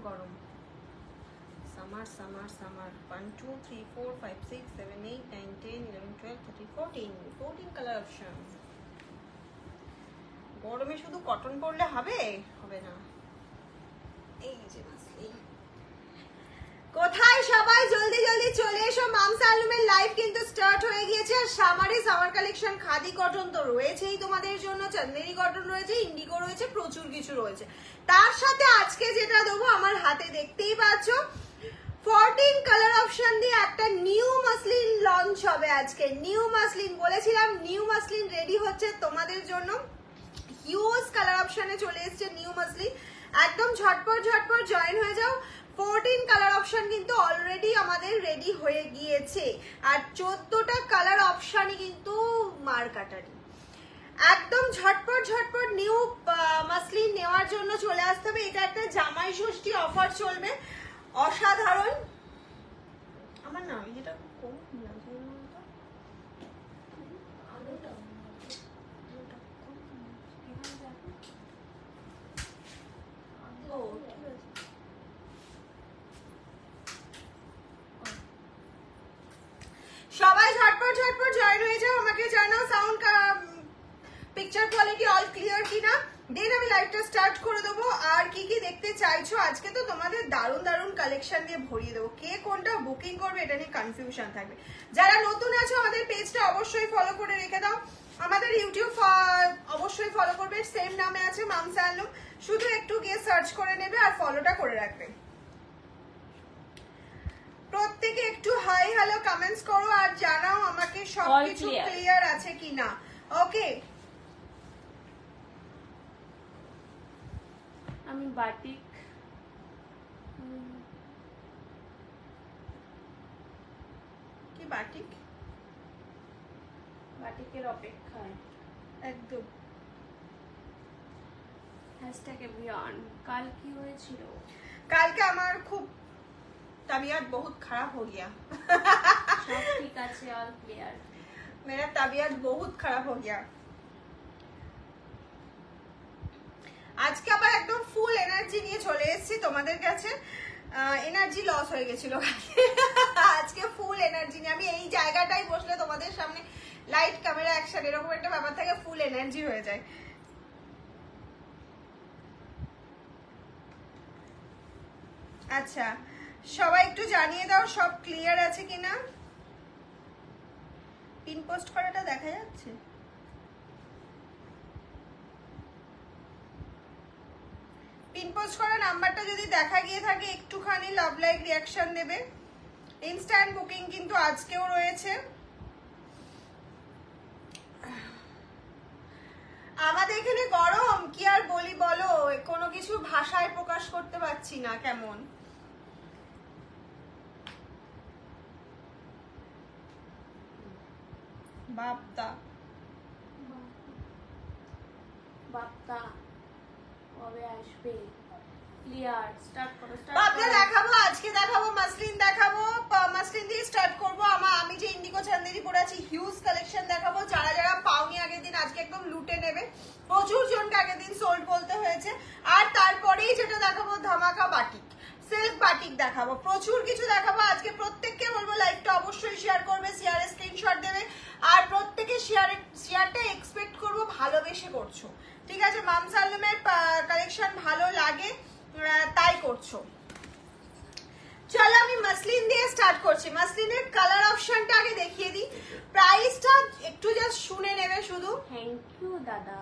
গরম। Summer summer summer. 1 2 3 4 5 6 7 8 9 10 11 12 13 14 colour option. গরমে শুধু কটন পরলে হবে? হবে না। এই যে মাসলিন। কোথায় সবাই জলদি জলদি চলে এসো, মামসা আলমের লাইভ কিন্তু স্টার্ট হয়ে গিয়েছে। আর সামার কালেকশন, খাদি কটন তো রয়েছেই তোমাদের জন্য, চান্দেরি কটন রয়েছে, ইন্ডিগো রয়েছে, প্রচুর কিছু রয়েছে। তার সাথে আজকে যেটা দেবো আমার হাতে দেখতেই পাচ্ছ 14 কালার অপশন দিয়ে একটা নিউ মাসলিন লঞ্চ হবে আজকে। নিউ মাসলিন বলেছিলাম, নিউ মাসলিন রেডি হচ্ছে তোমাদের জন্য। হিউজ কালার অপশনে চলে এসেছে নিউ মাসলিন, একদম ঝটপট ঝটপট জয়েন হয়ে যাও। 14 কালার অপশন কিন্তু অলরেডি আমাদের রেডি হয়ে গিয়েছে, আর 14টা কালার অপশনই কিন্তু মার্কাটারি। একদম ঝটপট ঝটপট নিউ মাসলিন নেওয়ার জন্য চলে আসতে হবে। এটা একটা জামাই ষষ্ঠী অফার চলবে, অসাধারণ। আমার না এটা কম লাগছে না, সবাই ঝটপট ঝটপট জয়েন হয়ে যাও। আমাকে জানাও sound picture quality all clear কিনা, দেন আমি লাইভটা স্টার্ট করে দেবো। আর কি কি দেখতে চাইছো আজকে তো তোমাদের দারুণ দারুণ কালেকশন দিয়ে ভরিয়ে দেবো। কে কোনটা বুকিং করবে এটা নিয়ে কনফিউশন থাকবে। যারা নতুন আছো আমাদের পেজটা অবশ্যই ফলো করে রেখে দাও। আমাদের ইউটিউব অবশ্যই ফলো করবে, সেম নামে আছে মামসা আলম, শুধু একটু গিয়ে সার্চ করে নেবে আর ফলোটা করে রাখবে। প্রত্যেকে একটু হাই হ্যালো কমেন্টস করো আর জানাও আমাকে সবকিছু ক্লিয়ার আছে কিনা। ওকে, আমি বাটিক কি বাটিক, বাটিকের অপেক্ষায় একদম। Hashtag everyone. কাল কি হয়েছিল? কালকে আমার খুব तबीयत बहुत खराब हो गया। सब ठीक আছে, অল ক্লিয়ার। मेरा तबीयत बहुत खराब हो गया। আজকে আবার একদম ফুল এনার্জি নিয়ে চলে এসেছি তোমাদের কাছে। এনার্জি লস হয়ে গেছিল আজকে ফুল এনার্জি নিয়ে আমি এই জায়গাটাই বসলে তোমাদের সামনে লাইট ক্যামেরা অ্যাকশন এরকম একটা ব্যাপার থাকে, ফুল এনার্জি হয়ে যায়। আচ্ছা সবাই একটু জানিয়ে দাও সব ক্লিয়ার আছে কিনা। পিন পোস্ট করাটা দেখা যাচ্ছে? পিন পোস্ট করা নাম্বারটা যদি দেখা গিয়ে থাকে একটুখানি লাভ লাইক রিয়াকশন দেবে। ইনস্ট্যান্ট বুকিং কিন্তু আজকেও রয়েছে। আমাদের এখানে গরম কি আর বলি বলো, কোনো কিছু ভাষায় প্রকাশ করতে পারছি না। কেমন বাপ্তা বাপ্তা কবে আসবে? ক্লিয়ার স্টার্ট করো। বাপ্তা দেখাবো, আজকে দেখাবো, মাসলিন দেখাবো। মাসলিন দিয়ে স্টার্ট করবো। আমি যে ইন্ডিগো চান্দেরি পরে আছি হিউজ কালেকশন দেখাবো। যারা যারা পাওনি আগের দিন আজকে একদম লুটে নেবে। প্রচুর জনকে আগের দিন সোল্ড বলতে হয়েছে। আর তারপরেই যেটা দেখাবো ধামাকা বাটিক, সিল্ক বাটিক দেখাবো, প্রচুর কিছু দেখাবো আজকে। প্রত্যেককে বলবো লাইভটা অবশ্যই শেয়ার করবে, শেয়ারে স্ক্রিনশট দেবে। আর প্রত্যেকে শেয়ারটা এক্সপেক্ট করবো ভালোবেসে করছো, ঠিক আছে? মামসা আলমের কালেকশন ভালো লাগে তাই করছো। চলো আমি মাসলিন দিয়ে স্টার্ট করছি। মাসলিনের কালার অপশনটা আগে দেখিয়ে দিই, প্রাইসটা একটু জাস্ট শুনে নেবে শুধু। থ্যাংক ইউ দাদা।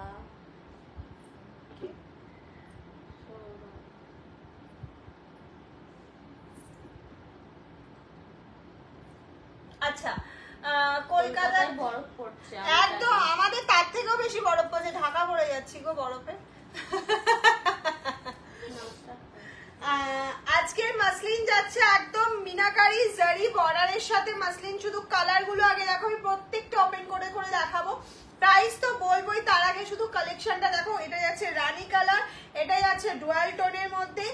আচ্ছা কলকাতায় বরফ পড়ছে একদম, আমাদের তার থেকেও বেশি বরফ পড়ছে, ঢাকা পড়ে যাচ্ছি গো বরফে। আজকের মাসলিন যাচ্ছে একদম মিনাকারি জারি বর্ডারের সাথে মাসলিন। শুধু কালার গুলো আগে দেখো, আমি প্রত্যেকটা ওপেন করে করে দেখাবো। প্রাইস তো বলবোই, তার আগে শুধু কালেকশনটা দেখো। এটা যাচ্ছে রানী কালার, এটা যাচ্ছে ডুয়াল টোনের মধ্যে।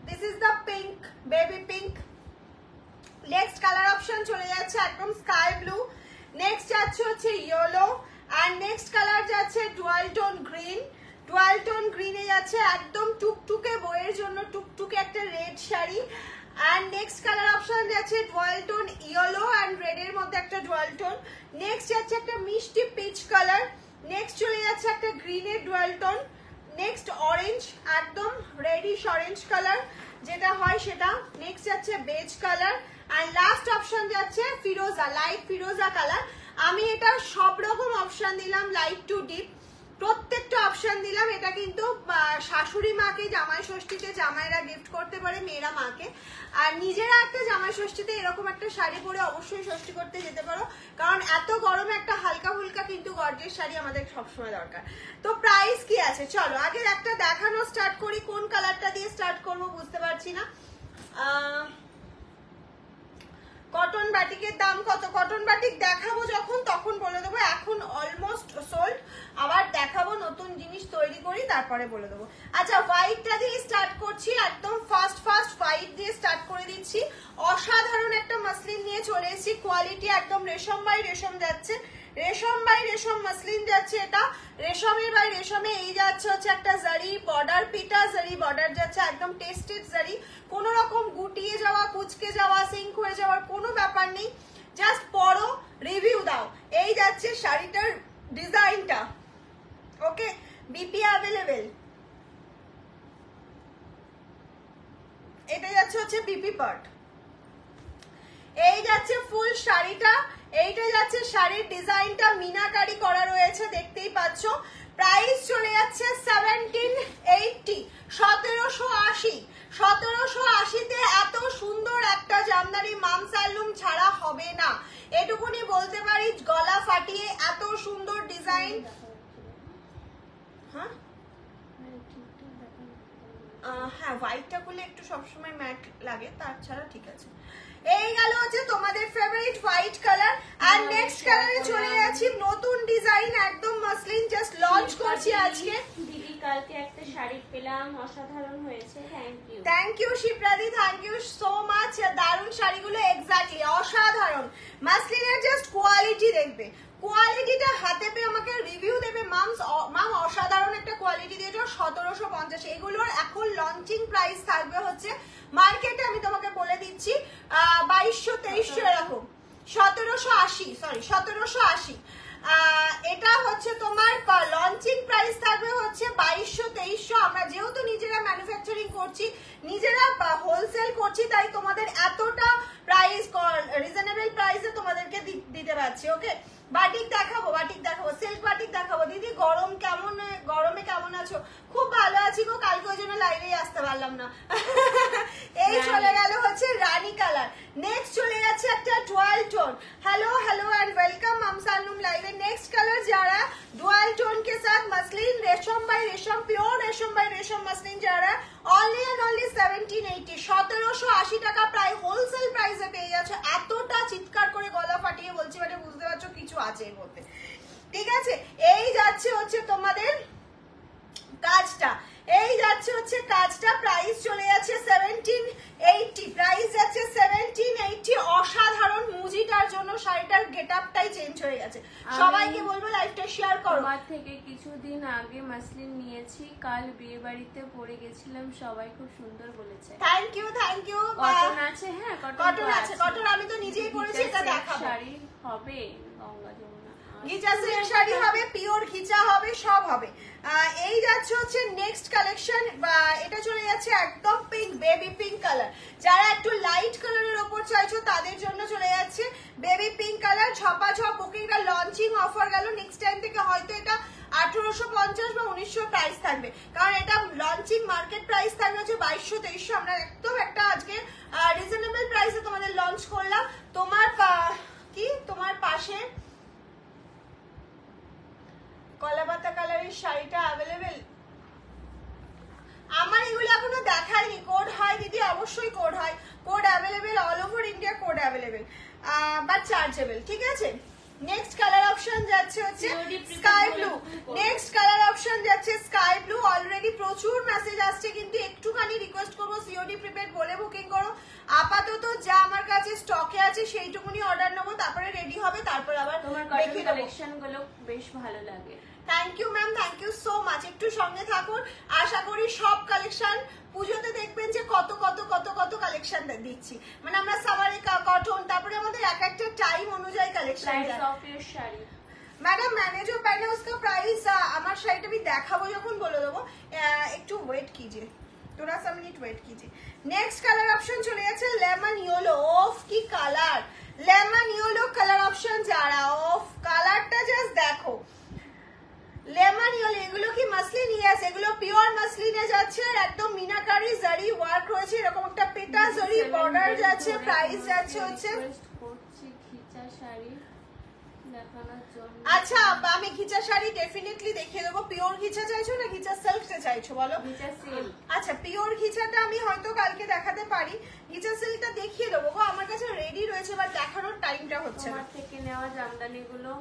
This is the pink, baby pink. Next colour option চলে যাচ্ছে একদম স্কাই ব্লু। নেক্সট যাচ্ছে হচ্ছে ইয়েলো, এন্ড নেক্সট কালার যাচ্ছে dual tone green. Dual tone গ্রিনে যাচ্ছে একদম টুকটুকে বইয়ের জন্য টুকটুকে একটা red and next colour option যাচ্ছে dual tone yellow and red এর মধ্যে একটা ডুয়াল টোন। নেক্সট যাচ্ছে একটা মিষ্টি পিচ কালার। নেক্সট চলে যাচ্ছে একটা গ্রিনের ডুয়াল টোন। নেক্সট অরেঞ্জ, একদম রেডিশ অরেঞ্জ কালার যেটা হয় সেটা। নেক্সট যাচ্ছে beige colour and last option যাচ্ছে ফিরোজা, লাইট ফিরোজা কালার। আমি এটা সব রকম অপশন দিলাম, লাইট টু ডিপ প্রত্যেকটা অপশন দিলাম। এটা কিন্তু শাশুড়ি মাকে জামাই ষষ্ঠীতে জামাইরা গিফট করতে পারে, মেয়েরা মাকে, আর নিজেরা একটা জামাই ষষ্ঠীতে এরকম একটা শাড়ি পরে অবশ্যই ষষ্ঠী করতে যেতে পারো, কারণ এত গরমে একটা হালকা ফুলকা কিন্তু গর্জের শাড়ি আমাদের সবসময় দরকার। তো প্রাইস কি আছে চলো আগে একটা দেখানো স্টার্ট করি। কোন কালারটা দিয়ে স্টার্ট করবো বুঝতে পারছি না। কটন বাটিকের দাম কত? কটন বাটিক দেখাবো যখন তখন বলে দেবো, এখন অলমোস্ট সোল্ড। আবার দেখাবো নতুন জিনিস তৈরি করি তারপরে বলে দেবো। আচ্ছা হোয়াইটটা দিয়ে স্টার্ট করছি, একদম ফার্স্ট হোয়াইট দিয়ে স্টার্ট করে দিচ্ছি। অসাধারণ একটা মাসলিন নিয়ে চলে এসেছি, কোয়ালিটি একদম রেশম বাই রেশম যাচ্ছে, রেশম বাই রেশম মাসলিন যাচ্ছে এটা। রেশমের বাই রেশমে এই যাচ্ছে হচ্ছে একটা জারি বর্ডার, পিটা জারি বর্ডার যাচ্ছে, একদম টেস্টেড জারি। কোন রকম গুটিয়ে যাওয়া, কুচকে যাওয়া, সিঙ্ক হয়ে যাওয়ার কোনো ব্যাপার নেই। জাস্ট পরো, রিভিউ দাও। এই যাচ্ছে শাড়িটার ডিজাইনটা। ওকে, বিপি অ্যাভেলেবেল। এটা যাচ্ছে হচ্ছে বিপি পার্ট। এই যাচ্ছে ফুল শাড়িটা। এইটা যাচ্ছে শাড়ির ডিজাইনটা, মিনাকারি করা রয়েছে দেখতেই পাচ্ছ। প্রাইস চলে যাচ্ছে 1780, 1780। 1780-তে এত সুন্দর একটা জামদানি মামসালুম ছাড়া হবে না, এটুকুনি বলতে পারি। গলা ফাটিয়ে এত সুন্দর ডিজাইন। হ্যাঁ হ্যাঁ, হোয়াইটটা করলে একটু সবসময় ম্যাট লাগে, তাছাড়া ঠিক আছে। এই গেল হচ্ছে তোমাদের ফেভারিট হোয়াইট কালার। আর নেক্সট কালারে চলে যাচ্ছি, নতুন ডিজাইন একদম মাসলিন, জাস্ট লঞ্চ করছি আজকে। দিদি কালকে একটা শাড়ি পেলাম, অসাধারণ হয়েছে, থ্যাংক ইউ শিপ্রাদি, থ্যাংক ইউ সো মাচ। দারুণ শাড়িগুলো, এক্স্যাক্টলি অসাধারণ। মাসলিনের জাস্ট কোয়ালিটি দেখবে, কোয়ালিটিটা হাতে পেয়ে আমাকে রিভিউ দেবে। মাম অসাধারণ একটা কোয়ালিটি দিয়েছো। 1750, এগুলোর এখন লঞ্চিং প্রাইস থাকবে হচ্ছে মার্কেটে, আমি তোমাকে বলে দিচ্ছি 2200-2300 এরকম। 1780, সরি 1780। এটা হচ্ছে তোমার লঞ্চিং প্রাইস থাকবে হচ্ছে 2200-2300। আমরা যেহেতু নিজেরা ম্যানুফ্যাকচারিং করছি, নিজেরা হোলসেল করছি, তাই তোমাদের এতটা প্রাইস রিজনেবল প্রাইসে তোমাদেরকে দিতে পারছি। ওকে, বাটিক দেখাবো, বাটিক দেখাবো, সিল্ক বাটিক দেখাবো। দিদি গরম কেমন, গরমে কেমন আছো? খুব ভালো আছি গো, কালকে ওই জন্য লাইভে আসতে পারলাম না। এই চলে গেল হচ্ছে রানী কালার। নেক্সট চলে যাচ্ছে একটা dual tone. Hello hello and welcome मामसालुम लाइव। नेक्स्ट कलर जा रहा है डुअल टोन के साथ मसलिन, रेशम बाय रेशम, प्योर रेशम बाय रेशम मसलिन जा रहा है। অনলি এন্ড অনলি 1780, 1780 টাকা প্রায় হোলসেল প্রাইসে পেয়ে যাচ্ছে। এতটা চিৎকার করে গলা ফাটিয়ে বলছি মানে বুঝতে পারছো কিছু আছে এর মধ্যে, ঠিক আছে। এই যাচ্ছে হচ্ছে তোমাদের কাজটা, এই যাচ্ছে হচ্ছে কাজটা। প্রাইস চলে যাচ্ছে 1780, প্রাইস যাচ্ছে 1780। অসাধারণ মুজিটার জন্য শাড়িটার গেটআপটাই চেঞ্জ হয়ে গেছে। সবাইকে বলবো লাইভটা শেয়ার করো। আমার থেকে কিছুদিন আগে মাসলিন নিয়েছি, কাল বিয়ে বাড়িতে পরে গেছিলাম, সবাই খুব সুন্দর বলেছে। Thank you, thank you. Cotton আছে, হ্যাঁ কটন আছে, কটন আমি তো নিজেই পরেছি, এটা দেখাবো। শাড়ি হবে গঙ্গা যমুনা, ঘিচা সিল্ক শাড়ি হবে, পিওর ঘিচা হবে, সব হবে। এই যাচ্ছে হচ্ছে নেক্সট কালেকশন। এটা চলে যাচ্ছে একদম পিঙ্ক, বেবি পিঙ্ক কালার। যারা একটু লাইট কালারের ওপর চাইছো তাদের জন্য চলে যাচ্ছে বেবি পিঙ্ক কালার। ছপা ছপ বুকিংটা লঞ্চিং অফার গেল। নেক্সট টাইম থেকে হয়তো এটা 1850 বা 1900 প্রাইস থাকবে, কারণ এটা লঞ্চিং মার্কেট প্রাইস থাকবে হচ্ছে 2200-2300। আমরা একদম একটা আজকে রিজনেবল প্রাইসে তোমাদের লঞ্চ করলাম। তোমার কি তোমার পাশে কলাপাতা কালারের শাড়িটা অ্যাভেলেবেল? আমার এগুলো এখনো দেখায়নি। কোড হয় দিদি, অবশ্যই কোড হয়, code available, all over India code available, but chargeable, ঠিক আছে। নেক্সট কালার অপশন যাচ্ছে হচ্ছে sky blue. Next colour option যাচ্ছে স্কাই ব্লু। অলরেডি প্রচুর মেসেজ আসছে, কিন্তু একটুখানি রিকোয়েস্ট করবো সিওডি প্রিপেড বলে বুকিং করো। আপাতত যা আমার কাছে স্টকে আছে সেইটুকুনি অর্ডার নেবো, তারপরে রেডি হবে, তারপর আবার তোমার কালেকশন গুলো বেশ ভালো লাগে। Thank you ma'am, thank you so much. একটু সঙ্গে থাকুন, আশা করি সব কালেকশন পুজোতে দেখবেন যে কত কত কত কত কালেকশন দিচ্ছি, মানে আমরা সামারি কটন, তারপরে আমাদের এক একটা টাইম অনুযায়ী কালেকশন। मैडम मैंने जो पहने उसका प्राइस, আমার শাড়িটা আমি দেখাবো যখন বলে দেবো, একটু ওয়েট कीजिए, थोड़ा सा मिनट वेट कीजिए। नेक्स्ट कलर ऑप्शन চলে যাচ্ছে লেমন ইয়েলো। অফ কি colour, lemon yellow colour option যারা, অফ কালারটা জাস্ট দেখো, লেমন ইয়েলো। এগুলো কি মাসলিন? ইয়েস, এগুলো পিওর মাসলিনে যাচ্ছে, আর একদম মিনাকারি জারি ওয়ার্ক রয়েছে, এরকম একটা পেটা জারি বর্ডার যাচ্ছে। প্রাইস যাচ্ছে হচ্ছে, আচ্ছা আমি ঘিচা শাড়ি ডেফিনেটলি দেখিয়ে দেবো। পিওর ঘিচা চাইছো না ঘিচা সিল্কটা চাইছো বলো? আচ্ছা পিওর ঘিচাটা আমি হয়তো কালকে দেখাতে পারি, ঘিচা সিল্কটা দেখিয়ে দেবো গো, আমার কাছে রেডি রয়েছে, বাট দেখানোর টাইমটা হচ্ছে না। থেকে নেওয়া জামদানিগুলো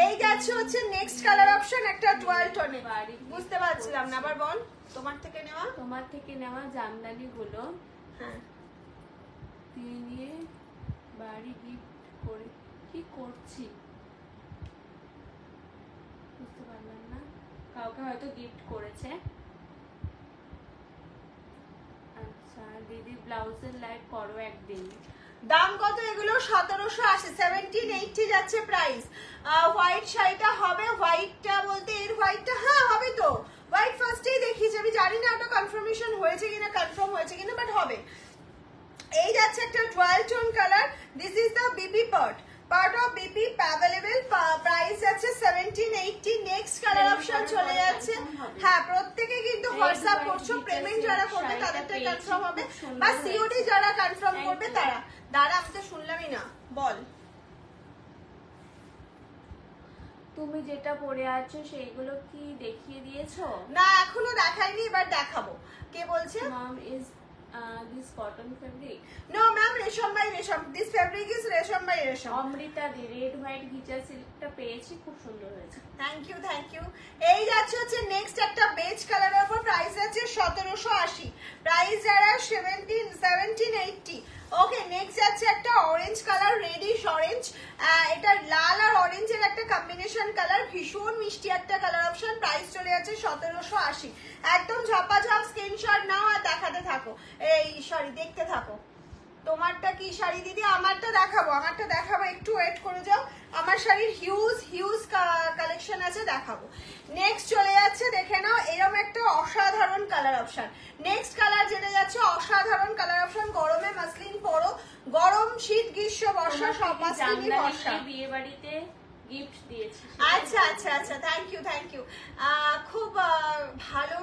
এই যাচ্ছে হচ্ছে নেক্সট কালার অপশন, একটা ডুয়াল টোনে, বুঝতে পারছিলাম না, আবার বল। তোমার থেকে নেওয়া জামদানিগুলো হ্যাঁ দিয়ে বাড়ি গিফট করে কি করছি বুঝতে পারলাম না, কাউকে হয়তো গিফট করেছে। আচ্ছা দিদি ব্লাউজের লাইক করো একদিন। দাম কত এগুলো? 1780, 1780 যাচ্ছে প্রাইস। হোয়াইট শাড়িটা হবে, হোয়াইটটা বলতে এর হোয়াইটটা, হ্যাঁ হবে তো, হোয়াইট ফার্স্টেই দেখিয়েছি, আমি জানি না ওটা কনফার্মেশন হয়েছে কিনা, কনফার্ম হয়েছে কিনা, বাট হবে। এই যাচ্ছে একটা dual tone colour, this is the BP part of BP available, price আছে 1780। নেক্সট কালার অপশন চলে যাচ্ছে, হ্যাঁ প্রত্যেকে কিন্তু হোয়াটসঅ্যাপ করছো, পেমেন্ট যারা করবে তাদেরটাই কনফার্ম হবে, বা সিওডি যারা কনফার্ম করবে তারা। দাঁড়া আমি তো শুনলামই না, বল। তুমি যেটা পরে আছো সেইগুলো কি দেখিয়ে দিয়েছো? না এখনো দেখাইনি, এবার দেখাবো। কে বলছে? Mom is this cotton fabric? No ma'am, রেশম বাই রেশম, this fabric is রেশম বাই রেশম। অমৃতা দি রেড হোয়াইট ঘিচা সিল্কটা পেয়েছি, খুব সুন্দর হয়েছে। Thank you thank you. এই যাচ্ছে হচ্ছে নেক্সট একটা বেজ কালারের উপর, প্রাইস আছে 1780, প্রাইস যারা 1780। ওকে নেক্সট যাচ্ছে একটা অরেঞ্জ কালার, রেডিশ অরেঞ্জ, এটা লাল আর অরেঞ্জের একটা কম্বিনেশন কালার, ভীষণ মিষ্টি একটা কালার অপশন, প্রাইস চলে যাচ্ছে 1780। একদম ঝাপাঝাপ স্ক্রিনশট নাও আর দেখাতে থাকো, এই সরি দেখতে থাকো। তোমারটা কি শাড়ি দিদি? আমারটা দেখাবো, একটু ওয়েট করে যাও, আমার শাড়ির হিউজ কালেকশন আছে, দেখাবো। নেক্সট চলে যাচ্ছে, দেখে নাও এরকম একটা অসাধারণ কালার অপশন। নেক্সট কালার যেটা যাচ্ছে অসাধারণ কালার অপশন, গরমে মাসলিন পরো, গরম শীত গ্রীষ্ম বর্ষা সব মাসলিনই বর্ষা। বিয়ে বাড়িতে গিফট দিয়েছি। আচ্ছা আচ্ছা আচ্ছা, থ্যাংক ইউ। খুব ভালো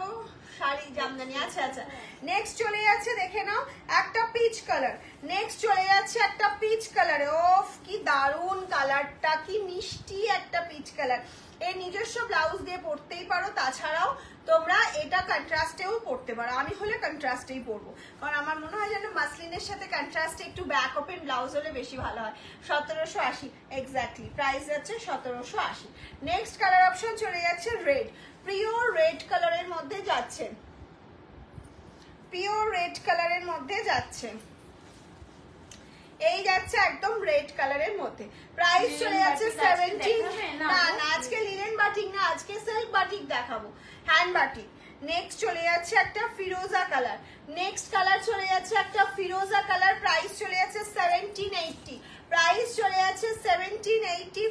শাড়ি জামদানি। আচ্ছা আচ্ছা নেক্সট চলে যাচ্ছে, দেখে নাও একটা পিচ কালার, নেক্সট চলে যাচ্ছে একটা পিচ কালার। ওফ কি দারুন কালারটা, কি মিষ্টি একটা পিচ কালার। এর নিজস্ব ব্লাউজ দিয়ে পরতেই পারো, তাছাড়াও তোমরা এটা কন্ট্রাস্টেও পরতে পারো, আমি হলে কন্ট্রাস্টেই পরবো, কারণ আমার মনে হয় যেন মাসলিনের সাথে কন্ট্রাস্টে একটু ব্যাক ওপেন ব্লাউজ হলে বেশি ভালো হয়। 1780 এক্স্যাক্টলি, প্রাইস যাচ্ছে 1780। নেক্সট কালার অপশন চলে যাচ্ছে রেড, পিওর রেড কালারের মধ্যে যাচ্ছে, পিওর রেড কালারের মধ্যে যাচ্ছে, এই যাচ্ছে একদম রেড কালারের মধ্যে, প্রাইস চলে যাচ্ছে 17। না না আজকে লিনেন বাটিক না, আজকে সিল্ক বাটিক দেখাবো, হ্যান্ড বাটিক। নেক্সট চলে যাচ্ছে একটা ফিরোজা কালার, নেক্সট কালার চলে যাচ্ছে একটা ফিরোজা কালার, প্রাইস চলে যাচ্ছে 1780, প্রাইস চলে যাচ্ছে 1780,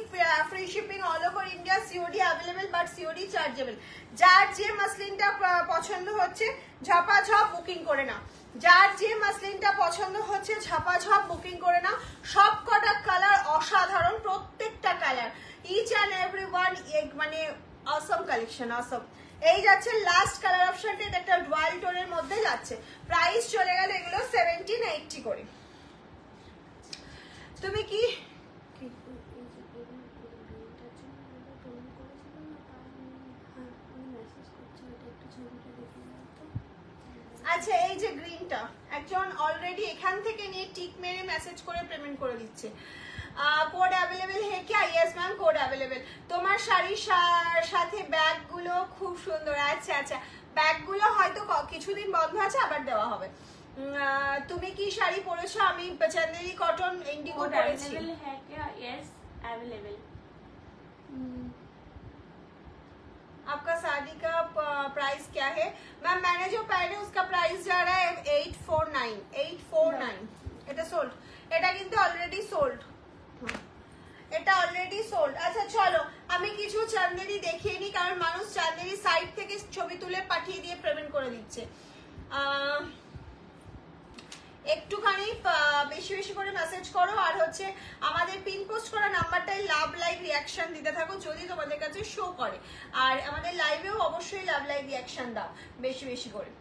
free shipping all over India, COD available but COD chargeable. যার যে মাসলিনটা পছন্দ হচ্ছে ঝপাঝপ বুকিং করে নাও, যার যে মাসলিনটা পছন্দ হচ্ছে ঝপাঝপ বুকিং করে নাও। সব কটা কালার অসাধারণ, প্রত্যেকটা colour each and every one মানে অসম কালেকশন, অসম। এই যাচ্ছে লাস্ট কালার অপশনটা, এটা একটা ডুয়াল টোনের মধ্যে যাচ্ছে, প্রাইস চলে গেল এগুলো 1780 করে। তুমি কি আচ্ছা এই যে গ্রিনটা একজন অলরেডি এখান থেকে নিয়ে টিক মেরে মেসেজ করে পেমেন্ট করে দিচ্ছে। কোড অ্যাভেলেবেল হে क्या? Yes ma'am code available. তোমার শাড়ির সাথে ব্যাগগুলো খুব সুন্দর। আচ্ছা আচ্ছা ব্যাগগুলো হয়তো কিছুদিন বন্ধ আছে, আবার দেওয়া হবে। তুমি কি শাড়ি পরেছো? আমি চান্দেরি কটন ইন্ডিগো পরেছি। आपका साड़ी का प्राइस क्या है मैम? मैंने जो पहने उसका प्राइस जा रहा है 849 এটা সোল্ড, এটা কিন্তু অলরেডি সোল্ড, এটা অলরেডি সোল্ড। আচ্ছা চলো আমি কিছু চান্দেরি দেখিয়ে নিই, কারণ মানুষ চান্দেরি সাইট থেকে ছবি তুলে পাঠিয়ে দিয়ে পেমেন্ট করে দিচ্ছে। একটুখানি বেশি বেশি করে মেসেজ করো, আর হচ্ছে আমাদের পিন পোস্ট করা নাম্বারটাই লাভ লাইভ রিয়াকশন দিতে থাকো যদি তোমাদের কাছে শো করে, আর আমাদের লাইভেও অবশ্যই লাভ লাইভ রিয়াকশন দাও বেশি বেশি করে।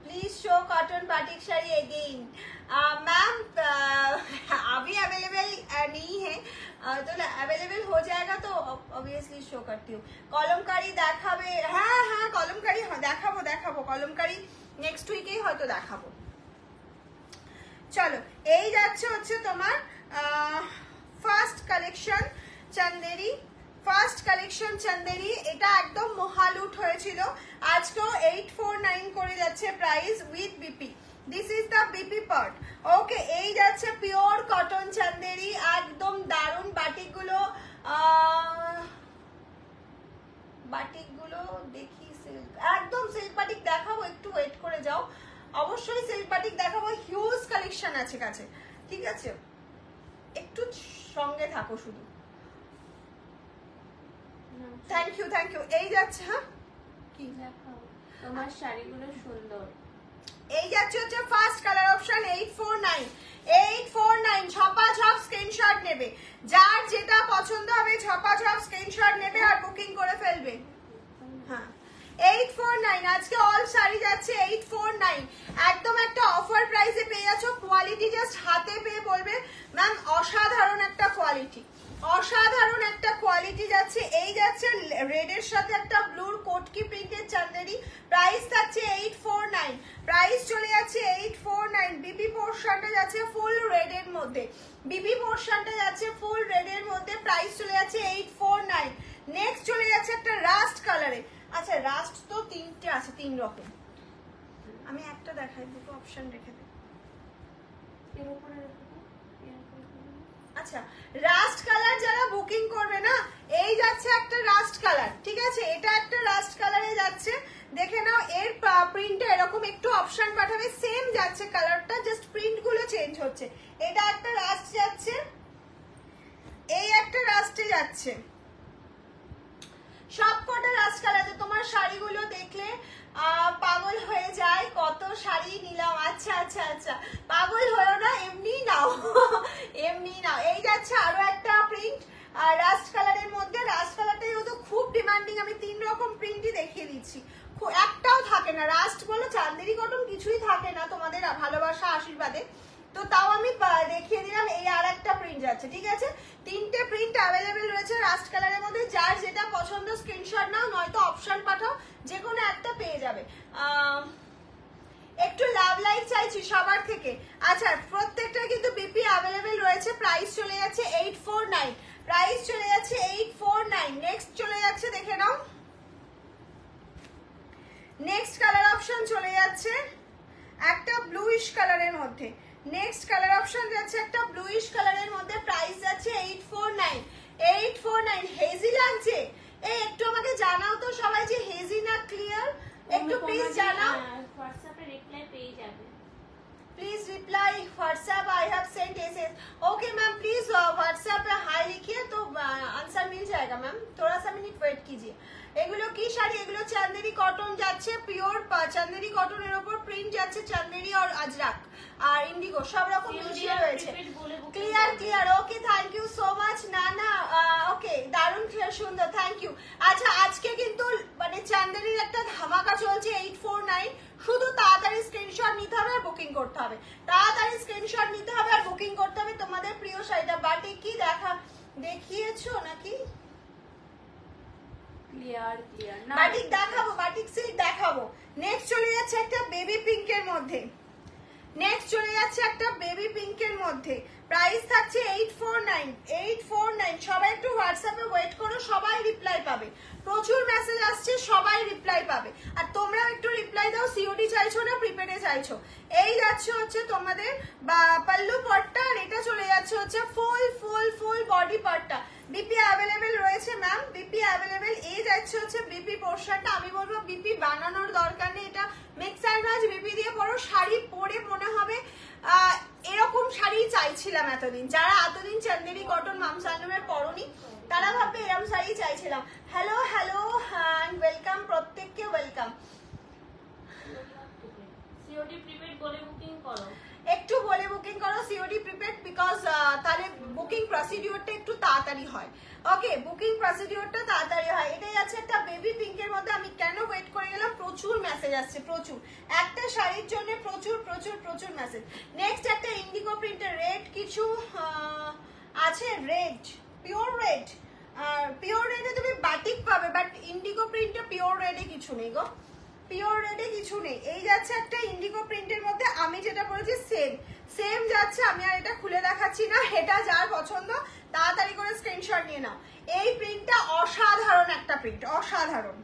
Please show cotton batik sari again. Ma'am अभी अवेलेबल नहीं है, तो अवेलेबल हो जाएगा तो ऑब्वियसली शो करती हूँ। कलमकारी দেখাবে, হ্যাঁ হ্যাঁ কলমকারি দেখাবো দেখাবো, কলমকারি নেক্সট উইকেই হয়তো দেখাবো। চলো এই যাচ্ছে হচ্ছে তোমার first collection Chanderi, first collection Chanderi, এটা একদম মহালুট হয়েছিল, আজকেও 849 করে যাচ্ছে price with BP. This is the BP part. Okay এই যাচ্ছে পিওর কটন চান্দেরি, একদম দারুণ বাটিকগুলো। বাটিকগুলো দেখি সিল্ক, একদম সিল্ক বাটিক দেখাবো, একটু ওয়েট করে যাও, অবশ্যই সিল্ক বাটিক দেখাবো, হিউজ কালেকশন আছে কাছে, ঠিক আছে একটু সঙ্গে থাকো শুধু। Thank you thank you. এই যাচ্ছে, হ্যাঁ কি দেখাও তোমার শাড়িগুলো সুন্দর। এই যাচ্ছে হচ্ছে ফার্স্ট কালার অপশন 849 ছপাছপ স্ক্রিনশট নেবে, যার যেটা পছন্দ হবে ছপাছপ স্ক্রিনশট নেবে আর বুকিং করে ফেলবে। হ্যাঁ 849 আজকে অল শাড়ি যাচ্ছে 849, একদম একটা অফার প্রাইসে পেয়ে যাচ্ছ। কোয়ালিটি জাস্ট হাতে পেয়ে বলবে ম্যাম অসাধারণ একটা কোয়ালিটি, অসাধারণ একটা কোয়ালিটি যাচ্ছে। এই যাচ্ছে রেডের সাথে একটা ব্লুর কোটকি প্রিন্টেড চান্দেরি, প্রাইস থাকছে 849, প্রাইস চলে যাচ্ছে 849। বিপি পোর্শনটা যাচ্ছে ফুল রেডের মধ্যে, বিপি পোর্শনটা যাচ্ছে ফুল রেডের মধ্যে, প্রাইস চলে যাচ্ছে 849। নেক্সট চলে যাচ্ছে একটা রাস্ট কালারে। আচ্ছা রাস্ট তো তিনটে আছে, তিন রকম, আমি একটা দেখাই, দুটো অপশন রেখে দিই। এর উপরে আচ্ছা রাস্ট কালার যারা বুকিং করবে না, এই যাচ্ছে একটা রাস্ট কালার, ঠিক আছে এটা একটা রাস্ট কালারে যাচ্ছে, দেখে নাও। এর প্রিন্টটা এরকম একটু অপশন পাঠাবে, সেম যাচ্ছে কালারটা, জাস্ট প্রিন্ট গুলো চেঞ্জ হচ্ছে। এটা একটা রাস্ট যাচ্ছে, এই একটা রাস্টে যাচ্ছে, সবকটা রাস্ট কালার। তোমার শাড়িগুলো দেখলে পাগল হয়ে যায়, কত শাড়ি নিলাম। আচ্ছা আচ্ছা আচ্ছা পাগল হলো না, এমনি নাও এমনি নাও। এই যাচ্ছে আরো একটা প্রিন্ট রাস্ট কালারের মধ্যে, রাস্ট কালারটা যেহেতু খুব ডিমান্ডিং, আমি তিন রকম প্রিন্টই দেখিয়ে দিচ্ছি, একটাও থাকে না রাস্ট বলো চান্দেরি কটন কিছুই থাকে না তোমাদের ভালোবাসা আশীর্বাদে, তো তাও আমি দেখিয়ে দিলাম। এই আর একটা প্রিন্ট যাচ্ছে, ঠিক আছে তিনটে প্রিন্ট অ্যাভেলেবেল রয়েছে রাস্ট কালারের মধ্যে, যার যেটা পছন্দ স্ক্রিনশট নাও, নয়তো অপশন পাঠাও, যে কোনো একটা পেয়ে যাবে। একটু লাভ লাইভ চাইছি সবার থেকে। আচ্ছা প্রত্যেকটা কিন্তু বিপি অ্যাভেলেবেল রয়েছে, প্রাইস চলে যাচ্ছে 849, প্রাইস চলে যাচ্ছে 849। নেক্সট চলে যাচ্ছে, দেখে নাও নেক্সট কালার অপশন চলে যাচ্ছে একটা ব্লুইশ কালারের মধ্যে, নেক্সট কালার অপশন যাচ্ছে একটা ব্লুইশ কালারের মধ্যে, প্রাইস যাচ্ছে 849। হেজি লাগছে, এই একটু আমাকে জানাও তো সবাই যে হেজি না ক্লিয়ার, একটু প্লিজ জানাও। হোয়াটসঅ্যাপে রিপ্লাই পেয়ে যাবে, please reply WhatsApp I have sent SS. Okay ma'am please WhatsApp पे हाई लिखिए तो आंसर मिल जाएगा मैम, थोड़ा सा मिनट वेट कीजिए। এগুলো কি শাড়ি? এগুলো চান্দেরি কটন যাচ্ছে, পিওর চান্দেরি কটনের উপর প্রিন্ট যাচ্ছে, চান্দেরি আর আজরাক আর ইন্ডিগো সব রকম মিশিয়ে রয়েছে। Clear clear, okay thank you so much নানা, ওকে দারুণ ক্লিয়ার সুন্দর, থ্যাংক ইউ। আচ্ছা আজকে কিন্তু মানে চান্দেরির একটা ধামাকা চলছে 849, শুধু তাড়াতাড়ি স্ক্রিনশট নিতে হবে আর বুকিং করতে হবে, তাড়াতাড়ি স্ক্রিনশট নিতে হবে আর বুকিং করতে হবে তোমাদের প্রিয় শাড়িটা। বাটিক কি দেখিয়েছো নাকি? ক্লিয়ার ক্লিয়ার না, বাটিক দেখাবো, বাটিক সিল্ক দেখাবো। নেক্সট চলে যাচ্ছে একটা বেবি পিঙ্কের মধ্যে, নেক্সট চলে যাচ্ছে একটা বেবি পিঙ্কের মধ্যে, প্রাইস থাকছে 849। 849। সবাই একটু হোয়াটসঅ্যাপে ওয়েট করো, সবাই রিপ্লাই পাবে, প্রচুর মেসেজ আসছে, সবাই রিপ্লাই পাবে। আর তোমরাও একটু রিপ্লাই দাও, সিওডি চাইছো না প্রিপেডে চাইছো। এই যাচ্ছে হচ্ছে তোমাদের পাল্লু পাটটা, আর এটা চলে যাচ্ছে হচ্ছে ফুল ফুল ফুল বডি পাটটা। বিপি অ্যাভেলেবেল রয়েছে ম্যাম, বিপি অ্যাভেলেবেল। এই যাচ্ছে হচ্ছে বিপি পোর্শনটা। আমি বলবো বিপি বানানোর দরকার নেই, এটা মিক্স অ্যান্ড ম্যাচ বিপি দিয়ে পরো, শাড়ি পরে মনে হবে এরকম শাড়ি চাইছিলাম এতদিন। যারা এতদিন চান্দেরি কটন মামস হ্যান্ডলুমের পরনি তারা ভাববে এরকম শাড়ি চাইছিলাম। হ্যালো হ্যালো অ্যান্ড ওয়েলকাম, প্রত্যেককে ওয়েলকাম। সিওডি প্রিপেড বলে বুকিং করো, একটু বলে বুকিং করো সিওডি প্রিপেড, বিকজ তাহলে বুকিং প্রসিডিওরটা একটু তাড়াতাড়ি হয়। ওকে, বুকিং প্রসিডিওরটা তাড়াতাড়ি হয়। এটাই আছে একটা বেবি পিঙ্কের মধ্যে। আমি কেন ওয়েট করে গেলাম, প্রচুর মেসেজ আসছে, প্রচুর, একটা শাড়ির জন্য প্রচুর প্রচুর প্রচুর মেসেজ। নেক্সট একটা ইন্ডিগো প্রিন্টের রেড কিছু আছে, রেড, পিওর রেড। আর পিওর রেডে তুমি বাটিক পাবে, বাট ইন্ডিগো প্রিন্টে পিওর রেডে কিছু নেই গো, পিওর রেডে কিছু নেই। এই যাচ্ছে একটা ইন্ডিগো প্রিন্টের মধ্যে, আমি যেটা বলেছি সেম সেম যাচ্ছে। আমি আর এটা খুলে দেখাচ্ছি না, এটা যার পছন্দ তাড়াতাড়ি করে স্ক্রিনশট নিয়ে নাও। এই প্রিন্টটা অসাধারণ একটা প্রিন্ট, অসাধারণ।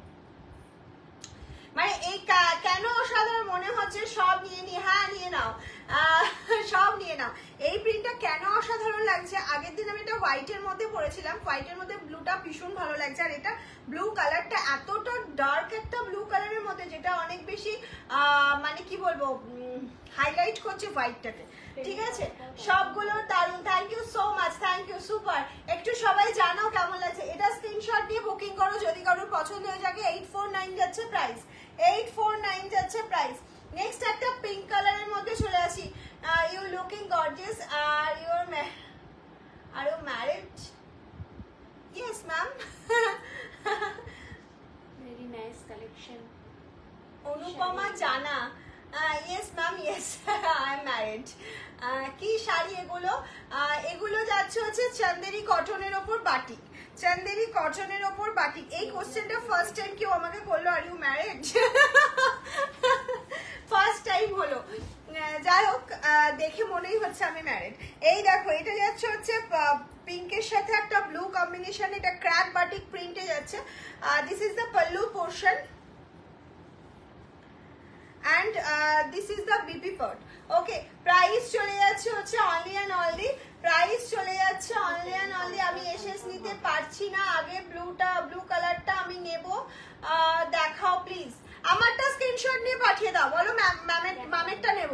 মানে এই কেন অসাধারণ মনে হচ্ছে, সব নিয়ে নি, হ্যাঁ নিয়ে নাও, সব নিয়ে নাও। এই প্রিন্টটা কেন অসাধারণ লাগছে, আগের দিন আমি এটা হোয়াইটের মধ্যে পরেছিলাম, হোয়াইটের মধ্যে ব্লুটা ভীষণ ভালো লাগছে। আর এটা ব্লু কালারটা এতটা ডার্ক একটা ব্লু কালারের মধ্যে, যেটা অনেক বেশি মানে কি বলবো হাইলাইট করছে হোয়াইটটাকে। ঠিক আছে, সবগুলো দারুন। Thank you so much, thank you, super. একটু সবাই জানাও কেমন লাগছে। এটা স্ক্রিনশট দিয়ে বুকিং করো যদি কারোর পছন্দ হয়ে থাকে। 849 যাচ্ছে প্রাইস, 849 যাচ্ছে প্রাইস। নেক্সট একটা পিঙ্ক কালারের মধ্যে চলে আসি। You looking gorgeous. আর your are you married? Yes ma'am. Very nice collection. Anupama Jana, yes ma'am, yes, I am married. কি শাড়ি এগুলো? এগুলো যাচ্ছে হচ্ছে চান্দেরি কটনের ওপর বাটিক, চান্দেরি কটনের ওপর বাটিক। এই কোশ্চেনটা ফার্স্ট টাইম কেউ আমাকে করলো, are you married? First time হলো। যাই হোক, দেখে মনেই হচ্ছে আমি ম্যারিড। এই দেখো, এটা যাচ্ছে হচ্ছে পিঙ্কের সাথে একটা ব্লু কম্বিনেশন, এটা ক্র্যাক বাটিক প্রিন্টে যাচ্ছে। This is the pallu portion and this is the BP part. Okay, price চলে যাচ্ছে হচ্ছে only and only, price চলে যাচ্ছে only and only। আমি এসএস নিতে পারছি না, আগে ব্লু কালারটা আমি নেব। দেখাও প্লিজ, আমারটা স্ক্রিনশট নিয়ে পাঠিয়ে দাও, বলো মামেরটা নেব,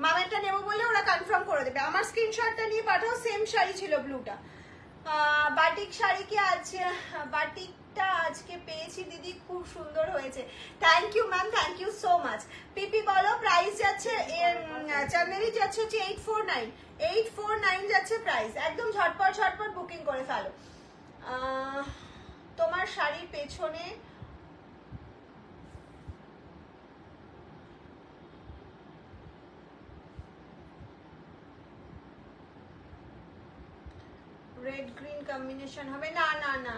মামেরটা নেব বলে ওরা কনফার্ম করে দেবে। আমার স্ক্রিনশটটা নিয়ে পাঠাও, সেম শাড়ি ছিল ব্লুটা। বাটিক শাড়ি কি আছে? বাটিকটা আজকে পেয়েছি দিদি, খুব সুন্দর হয়েছে। Thank you ma'am, thank you so much. PP বলো, প্রাইস যাচ্ছে চান্দেরি যাচ্ছে হচ্ছে 849, 849 যাচ্ছে প্রাইস। একদম ঝটপট ঝটপট বুকিং করে ফেলো। তোমার শাড়ির পেছনে রেড গ্রিন কম্বিনেশন হবে না, না না,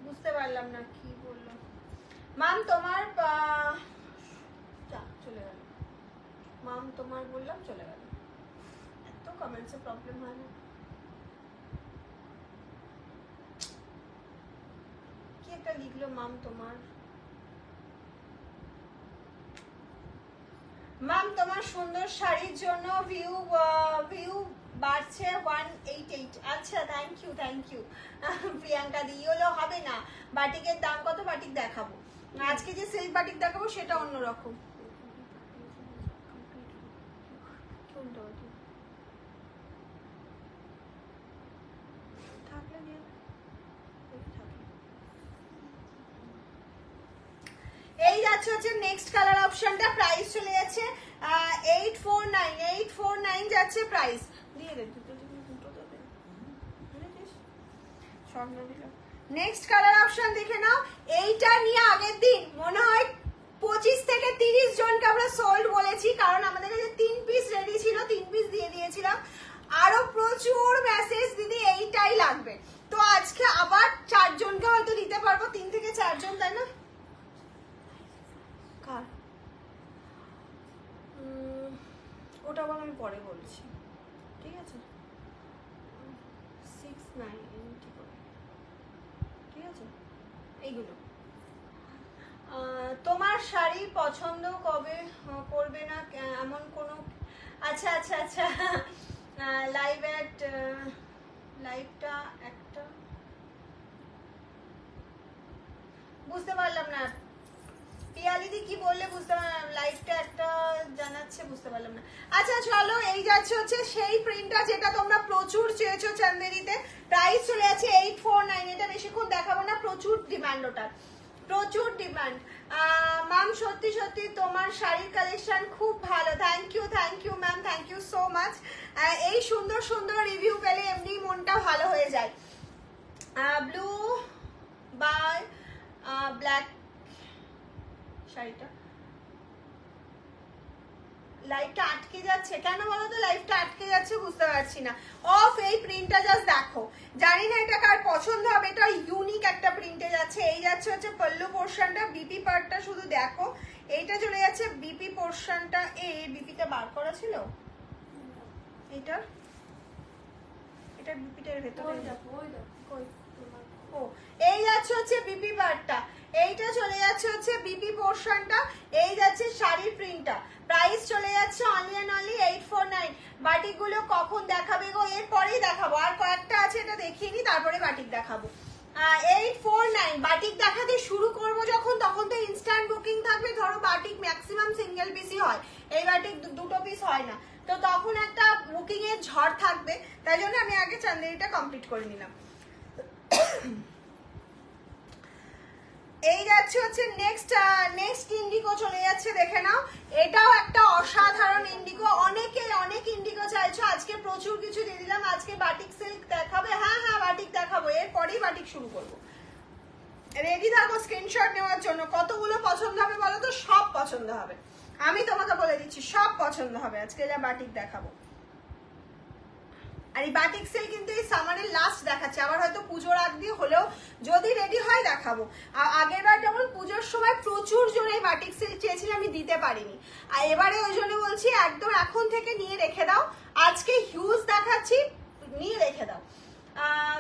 বুঝতে পারলাম না কি বললো ম্যাম। তোমার চলে গেল ম্যাম, তোমার বললাম চলে গেল। এত কমেন্টসে প্রবলেম হয় না, কি একটা লিখলো ম্যাম তোমার। ম্যাম তোমার সুন্দর শাড়ির জন্য ভিউ বাড়ছে 188। আচ্ছা, thank you, thank you Priyanka দি। হলো হবে না, বাটিকের দাম কত? বাটিক দেখাবো আজকে, যে সিল্ক বাটিক দেখাবো সেটা অন্যরকম। এই যাচ্ছে হচ্ছে নেক্সট কালার অপশনটা, প্রাইস চলে যাচ্ছে 849, 849 যাচ্ছে প্রাইস। দিয়ে দে দুটো দেবে, নেক্সট কালার অপশন দেখে নাও। এইটা এইটা নিয়ে আগের দিন মনে হয় 25 থেকে 30 জনকে আমরা সোল্ড বলেছি, কারণ আমাদের কাছে 3 পিস রেডি ছিল, 3 পিস দিয়ে দিয়েছিলাম। আরো প্রচুর মেসেজ দিদি এইটাই লাগবে, তো আজকে আবার 4 জনকে হয়তো দিতে পারবো, 3 থেকে 4 জন, তাই না? কার ওটা আবার আমি পরে বলছি, ঠিক আছে? 6 9 ঠিক আছে। এইগুলো তোমার শাড়ি পছন্দ কবে করবে না এমন কোনো, আচ্ছা আচ্ছা আচ্ছা, লাইভটা একটা বুঝতে পারলাম না, পিয়ালিদি কি বললে বুঝতে পারলাম, লাইভটা একটা জানাচ্ছে বুঝতে পারলাম না। আচ্ছা চলো, এই যাচ্ছে হচ্ছে সেই প্রিন্টটা যেটা তোমরা প্রচুর চেয়েছো চান্দেরিতে, প্রাইস চলে আছে 849। এটা বেশিক্ষণ দেখাবো না, প্রচুর ডিমান্ড, ওটার প্রচুর ডিমান্ড। ম্যাম সত্যি সত্যি তোমার শাড়ির কালেকশন খুব ভালো, thank you ma'am, thank you so much. এই সুন্দর সুন্দর রিভিউ পেলে এমনি মনটা ভালো হয়ে যায়। ব্লু বাই ব্ল্যাক শাড়িটা, লাইভটা আটকে যাচ্ছে কেন বলো তো? লাইভটা আটকে যাচ্ছে বুঝতে পারছি না। অফ এই প্রিন্টটা জাস্ট দেখো, জানি না এটা কার পছন্দ হবে, এটা ইউনিক একটা প্রিন্টে যাচ্ছে। এই যাচ্ছে হচ্ছে পল্লু পোর্শনটা, বিপি পার্টটা শুধু দেখো, এইটা চলে যাচ্ছে বিপি পোর্শনটা। এই বিপিটা বার করা ছিল, এটার বিপিটার ভেতরে ও, এই যাচ্ছে হচ্ছে বিপি পার্টটা, এইটা চলে যাচ্ছে হচ্ছে বিপি পোর্শনটা, এই যাচ্ছে শাড়ির প্রিন্টটা। প্রাইস চলে যাচ্ছে অনলি এন্ড অনলি 849। বাটিক গুলো কখন দেখাবে গো? এর পরেই দেখাবো, আর কয়েকটা আছে, এটা দেখিয়ে নি তারপরে বাটিক দেখাবো। 849 বাটিক দেখাতে শুরু করব যখন, তখন তো ইনস্ট্যান্ট বুকিং থাকবে। ধরো বাটিক ম্যাক্সিমাম সিঙ্গেল পিসই হয়, এই বাটিক দুটো পিস হয় না, তো তখন একটা বুকিং এর ঝড় থাকবে, তাই জন্য আমি আগে চান্দেরিটা কমপ্লিট করে নিলাম। এই যাচ্ছে হচ্ছে নেক্সট ইন্ডিগো চলে যাচ্ছে, দেখে নাও। এটাও একটা অসাধারণ ইন্ডিগো, অনেক ইন্ডিগো চাইছো, আজকে প্রচুর কিছু দিয়ে দিলাম। আজকে বাটিক সিল্ক দেখাবে, হ্যাঁ বাটিক দেখাবো, এরপরেই বাটিক শুরু করবো। রেডি থাকো স্ক্রিনশট নেওয়ার জন্য। কতগুলো পছন্দ হবে বলো তো? সব পছন্দ হবে, আমি তোমাকে বলে দিচ্ছি, সব পছন্দ হবে আজকে যা বাটিক দেখাবো। আর এই বাটিক সেল কিন্তু এই সামারের লাস্ট দেখাচ্ছে, আবার হয়তো পুজোর আগ দিয়ে হলেও যদি রেডি হয় দেখাবো। আর আগের বার যেমন পুজোর সময় প্রচুর জন এই বাটিক সেল চেয়েছিল, আমি দিতে পারিনি, আর এবারে ওই জন্য বলছি একদম এখন থেকে নিয়ে রেখে দাও, আজকে হিউজ দেখাচ্ছি, নিয়ে রেখে দাও।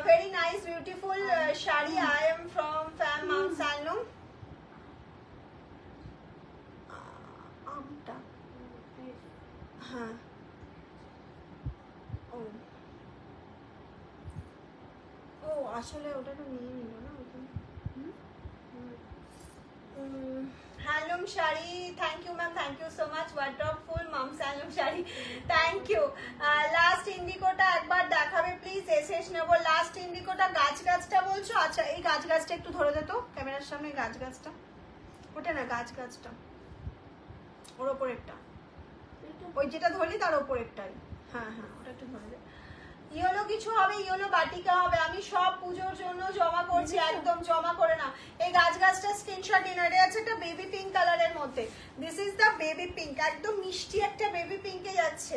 Very nice beautiful sari, I am from ফ্যাম মাম সালনুম। আমটা হ্যাঁ, ও আসলে ওটা তো নিয়ে নিল না। Handloom sari, thank you ma'am, thank you so much. Wardrobe full mom's handloom sari, thank you. Last ইন্ডিকোটা একবার দেখাবে প্লিজ, শেষ নেবো। লাস্ট ইন্ডিকোটা গাছটা বলছো? আচ্ছা এই গাছটা একটু ধরে দে তো ক্যামেরার সামনে, গাছটা ওটা না, গাছটা ওর ওপরেরটা, ওই যেটা ধরলি তার ওপরেরটাই, হ্যাঁ ওটা একটু ধরে দে। ইয়েলো কিছু হবে, ইয়েলো বাটিকা হবে, আমি সব পুজোর জন্য জমা করছি, একদম জমা করে না। এই গাছটা স্ক্রিনশট নিন, এটা আছে একটা বেবি পিঙ্ক কালারের মধ্যে, this is the baby pink, একদম মিষ্টি একটা বেবি পিঙ্কে যাচ্ছে।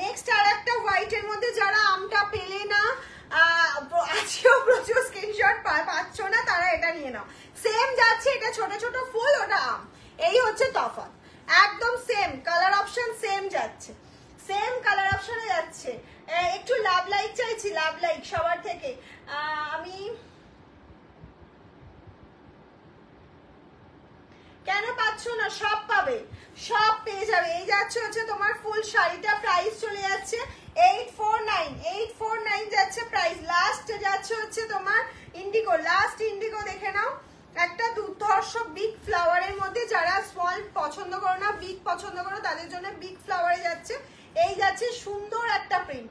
নেক্সট আর একটা হোয়াইটের মধ্যে, যারা আমটা পেলে না, আজকেও প্রচুর স্ক্রিনশট পাচ্ছ না, তারা এটা নিয়ে নাও। সেম যাচ্ছে, এটা ছোট ছোট ফুল, ওটা আম, এই হচ্ছে তফাৎ, একদম সেম কালার অপশন, সেম যাচ্ছে, সেম কালার অপশনে যাচ্ছে। একটু লাভ লাইক চাইছি, লাভ লাইক সবার থেকে। আমি কেন পাচ্ছ না? সব পাবে, সব পেয়ে যাবে। এই যাচ্ছে হচ্ছে তোমার ফুল শাড়িটা, প্রাইস চলে যাচ্ছে 849 যাচ্ছে প্রাইস। লাস্ট যাচ্ছে হচ্ছে তোমার ইন্ডিগো, লাস্ট ইন্ডিগো দেখে নাও, একটা দুর্ধর্ষ বিগ ফ্লাওয়ারের মধ্যে, যারা স্মল পছন্দ করো না, বিগ পছন্দ করো, তাদের জন্য বিগ ফ্লাওয়ারে যাচ্ছে। এই যাচ্ছে সুন্দর একটা প্রিন্ট,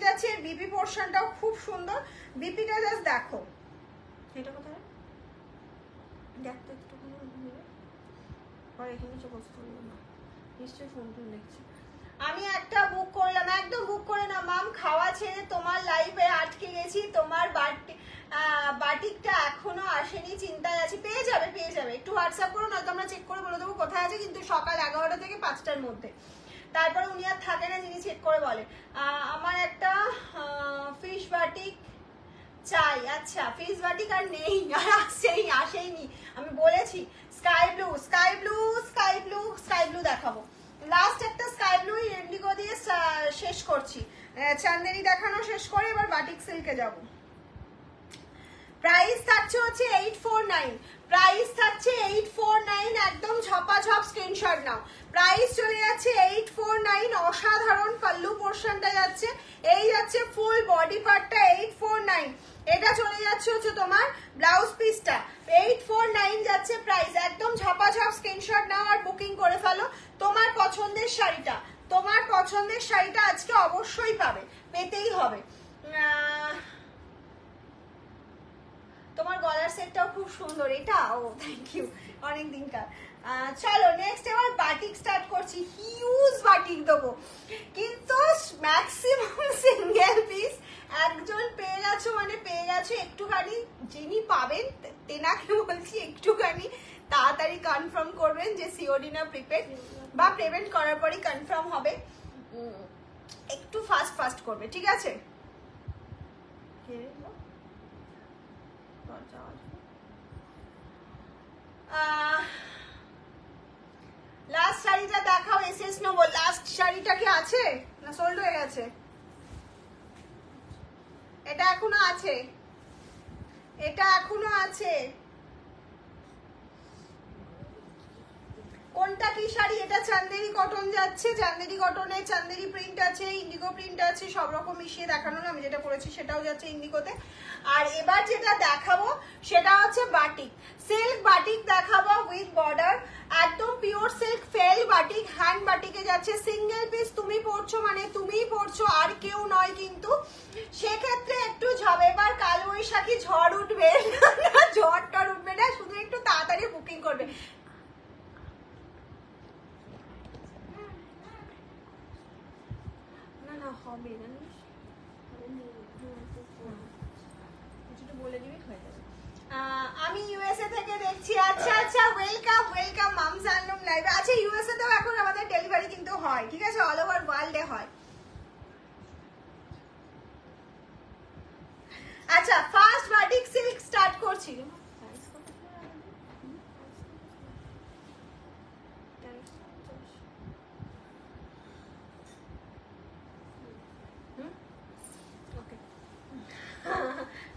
যাচ্ছে। এর বিপি পোর্শনটাও খুব সুন্দর, বিপিটা জাস্ট দেখো, এটা কোথায় দেখতে একটু এখানে নিশ্চয়ই ফোন দেখছি। আমি একটা বুক করলাম, একদম বুক করে না মাম, খাওয়া ছেড়ে তোমার লাইভে আটকে গেছি, তোমার বাটিকটা এখনো আসেনি, চিন্তা হোয়াটসঅ্যাপ করো, নয়তো আমরা চেক করে বলে দেবো কোথায় আছে, কিন্তু সকাল 11টা থেকে 5টার মধ্যে। তারপরে উনি আর থাকে না, যিনি চেক করে বলে। আমার একটা ফিশ বাটিক চাই। আচ্ছা, ফিশ বাটিক আর নেই, আর আসেইনি, আমি বলেছি। Sky blue, sky blue, sky blue, sky blue দেখাবো। লাস্ট একটা স্কাই ব্লু ইন্ডিগো দিয়ে শেষ করছি, চান্দেরি দেখানো শেষ করে এবার বাটিক সিল্কে যাব। প্রাইস থাকছে হচ্ছে 849, প্রাইস থাকছে 849, একদম ঝপাঝপ স্ক্রিনশট নাও। প্রাইস চলে যাচ্ছে 849, অসাধারণ পাল্লু পোর্শনটা যাচ্ছে, এই যাচ্ছে ফুল বডি পার্টটা 849, এটা চলে যাচ্ছে হচ্ছে তোমার ব্লাউজ পিসটা 849 যাচ্ছে প্রাইস, একদম ঝপাঝপ স্ক্রিনশট নাও আর বুকিং করে ফেলো। তোমার পছন্দের শাড়িটা, তোমার পছন্দের শাড়িটা আজকে অবশ্যই পাবে, পেতেই হবে। তোমার গলার সেটটাও খুব সুন্দর, এটা ও থ্যাংক ইউ, অনেক দিনকার। চলো নেক্সট এবার বাটিক স্টার্ট করছি, হিউজ বাটিক দেবো, কিন্তু ম্যাক্সিমাম সিঙ্গেল পিস। একজন পেয়ে গেছো মানে পেয়ে গেছো, একটুখানি যিনি পাবেন তেনাকে বলছি একটুখানি তাড়াতাড়ি কনফার্ম করবেন যে সিওডি না প্রিপেড, বা পেমেন্ট করার পরই কনফার্ম হবে, একটু ফাস্ট ফাস্ট করবে, ঠিক আছে? লাস্ট শাড়িটা দেখাও, এসএস নেবো। লাস্ট শাড়িটা কি আছে না সোল্ড হয়ে গেছে? এটা এখনো আছে, এটা এখনো আছে। কোনটা কি শাড়ি? এটা চান্দেরি কটন যাচ্ছে, চান্দেরি কটনে চান্দেরি প্রিন্ট আছে, ইন্ডিগো প্রিন্ট আছে, সব রকম মিশিয়ে দেখানো। আমি যেটা পরেছি সেটাও যাচ্ছে ইন্ডিগোতে। আর এবার যেটা দেখাবো সেটা হচ্ছে বাটিক, সিল্ক বাটিক দেখাবো উইথ বর্ডার, একদম পিওর সিল্ক ফেল বাটিক, হ্যান্ড বাটিকে যাচ্ছে। সিঙ্গেল পিস তুমি পরছো মানে তুমিই পরছো, আর কেউ নয়, কিন্তু সেক্ষেত্রে একটু এবার কালবৈশাখী ঝড় উঠবে না, ঝড় টড় উঠবে না, শুধু একটু তাড়াতাড়ি বুকিং করবে। না হবে না, বলে দিবি হয়ে যাবে। আমি ইউএসএ থেকে দেখছি। আচ্ছা আচ্ছা, ওয়েলকাম ওয়েলকাম মামস হ্যান্ডলুম লাইভে। আচ্ছা, ইউএসএ তেও এখন আমাদের ডেলিভারি কিন্তু হয়, ঠিক আছে? অল ওভার ওয়ার্ল্ডে হয়। আচ্ছা, ফার্স্ট বাটিক সিল্ক স্টার্ট করছি।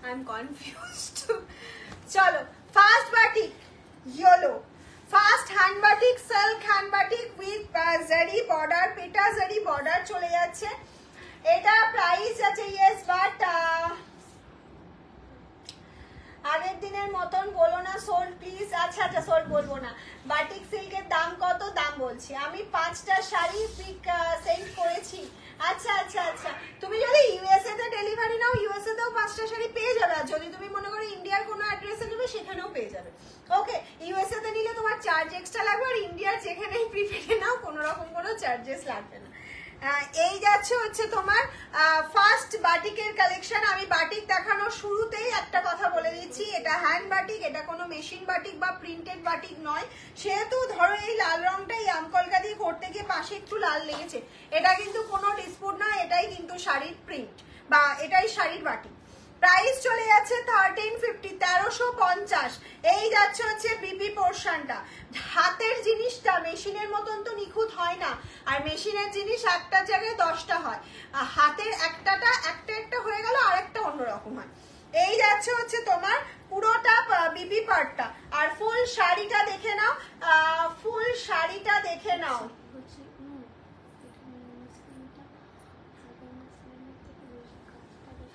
I'm confused. চলো, first batik yellow, first hand batik silk hand batik with জারি বর্ডার, পেটা জারি বর্ডার চলে যাচ্ছে। এটা প্রাইস আছে ইয়েস, বাট আগের দিনের মতন বলো না সোল্ড প্লিজ। আচ্ছা আচ্ছা, সোল্ড বলবো না। বাটিক সিল্কের দাম কত? দাম বলছি, আমি 5টা শাড়ি পিক সেন্ড করেছি। আচ্ছা আচ্ছা আচ্ছা, তুমি যদি ইউএসএ তে ডেলিভারি নাও, ইউএসএ তেও 5টা শাড়ি পেয়ে যাবে, আর যদি তুমি মনে করো ইন্ডিয়ার কোনো অ্যাড্রেসে নেবে সেখানেও পেয়ে যাবে। ওকে, ইউএসএ তে নিলে তোমার চার্জ এক্সট্রা লাগবে, আর ইন্ডিয়ার যেখানেই প্রিপেডে নাও কোনো রকম কোনো চার্জেস লাগবে না। এই যাচ্ছে হচ্ছে তোমার ফার্স্ট বাটিকের কালেকশন। আমি বাটিক দেখানোর শুরুতেই একটা কথা বলে দিচ্ছি, এটা হ্যান্ড বাটিক, এটা কোনো মেশিন বাটিক বা প্রিন্টেড বাটিক নয়। সেহেতু ধরো এই লাল রংটা এই আমকলকা দিয়ে করতে গিয়ে পাশে একটু লাল লেগেছে, এটা কিন্তু কোনো ডিসপুট না, এটাই কিন্তু শাড়ির প্রিন্ট বা এটাই শাড়ির বাটিক। প্রাইস চলে যাচ্ছে 1350, 1350। এই যাচ্ছে হচ্ছে বিপি পোর্শনটা। হাতের জিনিসটা মেশিনের মতন তো নিখুঁত হয় না, আর মেশিনের জিনিস একটা জায়গায় 10টা হয়, আর হাতের একটা একটা হয়ে গেল, আর একটা অন্যরকম হয়। এই যাচ্ছে হচ্ছে তোমার পুরোটা বিপি পার্টটা। আর ফুল শাড়িটা দেখে নাও, ফুল শাড়িটা দেখে নাও।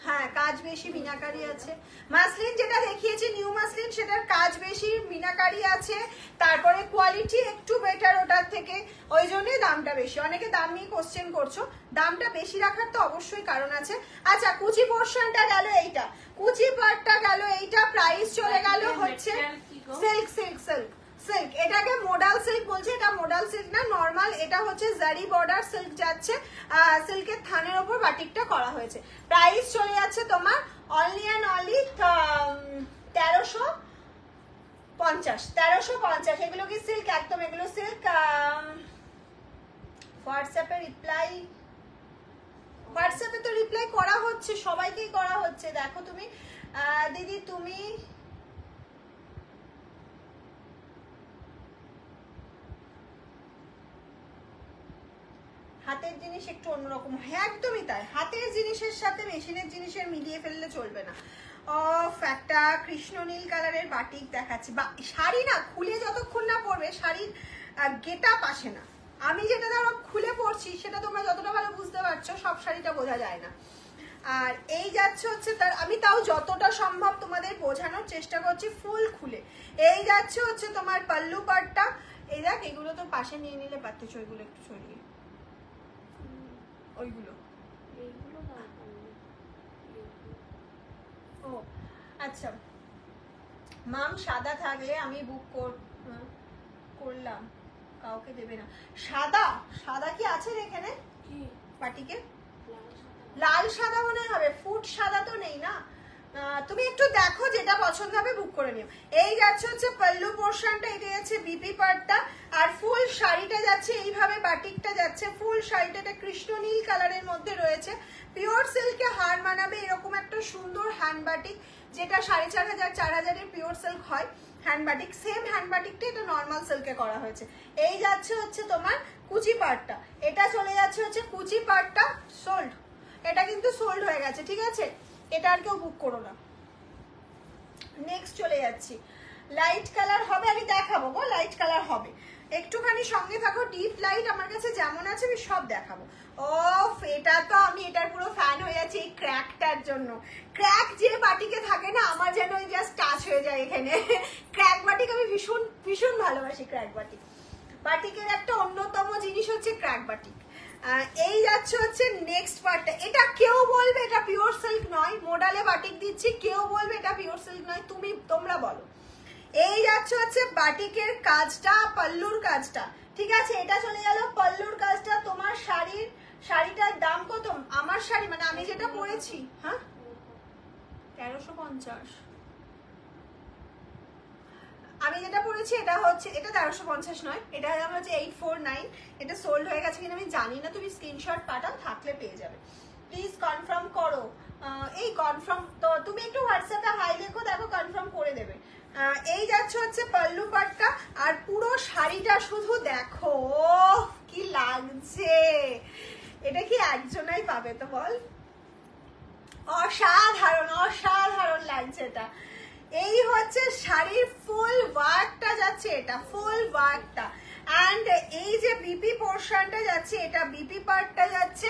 হ্যাঁ, কাজ বেশি, মিনাকারি আছে। মাসলিন যেটা দেখিয়েছি নিউ মাসলিন, সেটার কাজ বেশি, মিনাকারি আছে, তারপরে কোয়ালিটি একটু বেটার ওটার থেকে, ওই জন্যই দামটা বেশি। অনেকে দাম নিয়ে কোশ্চেন করছো, দামটা বেশি রাখার তো অবশ্যই কারণ আছে। আচ্ছা, কুচি পোর্শনটা গেল এইটা, কুচি পার্টটা গেল এইটা। প্রাইস চলে গেল হচ্ছে সিল্ক সিল্ক সিল্ক সিল্ক, এটাকে মোডাল সিল্ক বলছে, এটা মোডাল সিল্ক না, নর্মাল। এটা হচ্ছে জারি বর্ডার সিল্ক যাচ্ছে, সিল্কের থানের ওপর বাটিকটা করা হয়েছে। প্রাইস চলে যাচ্ছে তোমার অনলি অ্যান্ড অনলি 1350 50, 1350। এগুলো কি সিল্ক? একদম এগুলো সিল্ক। হোয়াটসঅ্যাপে রিপ্লাই, হোয়াটসঅ্যাপে তো রিপ্লাই করা হচ্ছে, সবাইকেই করা হচ্ছে। দেখো তুমি দিদি, তুমি হাতের জিনিস একটু অন্যরকম হয়, একদমই তাই। হাতের জিনিসের সাথে মেশিনের জিনিসের মিলিয়ে ফেললে চলবে না। অফ একটা কৃষ্ণ নীল কালারের বাটিক দেখাচ্ছি। বা শাড়ি না খুলে যতক্ষণ না পরবে শাড়ির গেটআপ আসে না। আমি যেটা ধরো খুলে পরছি সেটা তোমরা যতটা ভালো বুঝতে পারছো, সব শাড়িটা বোঝা যায় না। আর এই যাচ্ছে হচ্ছে তার, আমি তাও যতটা সম্ভব তোমাদের বোঝানোর চেষ্টা করছি ফুল খুলে। এই যাচ্ছে হচ্ছে তোমার পাল্লু পাটটা। এই দেখ, এগুলো তো পাশে নিয়ে নিলে পারতেছ, ওইগুলো একটু সরিয়ে, ওইগুলো। ও আচ্ছা, মাম সাদা থাকলে আমি বুক করলাম, কাউকে দেবে না। সাদা, সাদা কি আছে এখানে পাটিকে? লাল সাদা মনে হবে, ফুট সাদা তো নেই না। তুমি একটু দেখো, যেটা পছন্দ হবে বুক করে নিও। এই যাচ্ছে হচ্ছে পাল্লু পোর্শনটা, এটা যাচ্ছে বিপি পার্টটা, আর ফুল শাড়িটা যাচ্ছে এইভাবে, বাটিকটা যাচ্ছে ফুল শাড়িটা। এটা কৃষ্ণ নীল কালারের মধ্যে রয়েছে। পিওর সিল্কে হার মানাবে এরকম একটা সুন্দর হ্যান্ড বাটিক, যেটা 4500 4000-এর পিওর সিল্ক হয় হ্যান্ড বাটিক। সেম হ্যান্ড বাটিকটা এটা নর্মাল সিল্কে করা হয়েছে। এই যাচ্ছে হচ্ছে তোমার কুচি পার্টটা, এটা চলে যাচ্ছে হচ্ছে কুচি পার্টটা। সোল্ড, এটা কিন্তু সোল্ড হয়ে গেছে, ঠিক আছে? এটা আর কেউ বুক করো না। নেক্সট চলে যাচ্ছি, লাইট কালার হবে, আমি দেখাবো গো, লাইট কালার হবে। একটুখানি সঙ্গে থাকো, ডিপ লাইট আমার কাছে যেমন আছে আমি সব দেখাবো। ওফ, এটা তো আমি এটার পুরো ফ্যান হয়ে যাচ্ছি এই ক্র্যাকটার জন্য। ক্র্যাক যে বাটিকে থাকে না, আমার যেন জাস্ট টাচ হয়ে যায় এখানে। ক্র্যাক বাটিক আমি ভীষণ ভীষণ ভালোবাসি। ক্র্যাক বাটিক, বাটিকের একটা অন্যতম জিনিস হচ্ছে ক্র্যাক বাটিক। এই যাচ্ছে হচ্ছে নেক্সট পার্টটা। এটা কেউ বলবে এটা পিওর সিল্ক নয়, মোডালে বাটিক দিচ্ছি, কেউ বলবে এটা পিওর সিল্ক নয়, তোমরা বলো। এই যাচ্ছে হচ্ছে বাটিকের কাজটা, পাল্লুর কাজটা, ঠিক আছে? এটা চলে গেল পাল্লুর কাজটা। তোমার শাড়িটার দাম কত? আমার শাড়ি মানে আমি যেটা পরেছি, হ্যাঁ 1350। আমি যেটা পরেছি এটা হচ্ছে, এটা 1350 নয়, এটা হচ্ছে 849। এটা সোল্ড হয়ে গেছে কিনা আমি জানি না, তুমি স্ক্রিনশট পাঠাও, থাকলে পেয়ে যাবে। প্লিজ কনফার্ম করো। এই কনফার্ম তো তুমি একটু হোয়াটসঅ্যাপে হাই লেখো, দেখো কনফার্ম করে দেবে। এই যাচ্ছে হচ্ছে পাল্লু পাটটা, আর পুরো শাড়িটা শুধু দেখো কি লাগছে। এটা কি একজনাই পাবে তো বল? অসাধারণ অসাধারণ লাগছে এটা। এই হচ্ছে শাড়ির ফুল ওয়ার্কটা যাচ্ছে, এটা ফুল ওয়ার্কটা। এন্ড এই যে বিপি পোর্শনটা যাচ্ছে, এটা বিপি পার্টটা যাচ্ছে।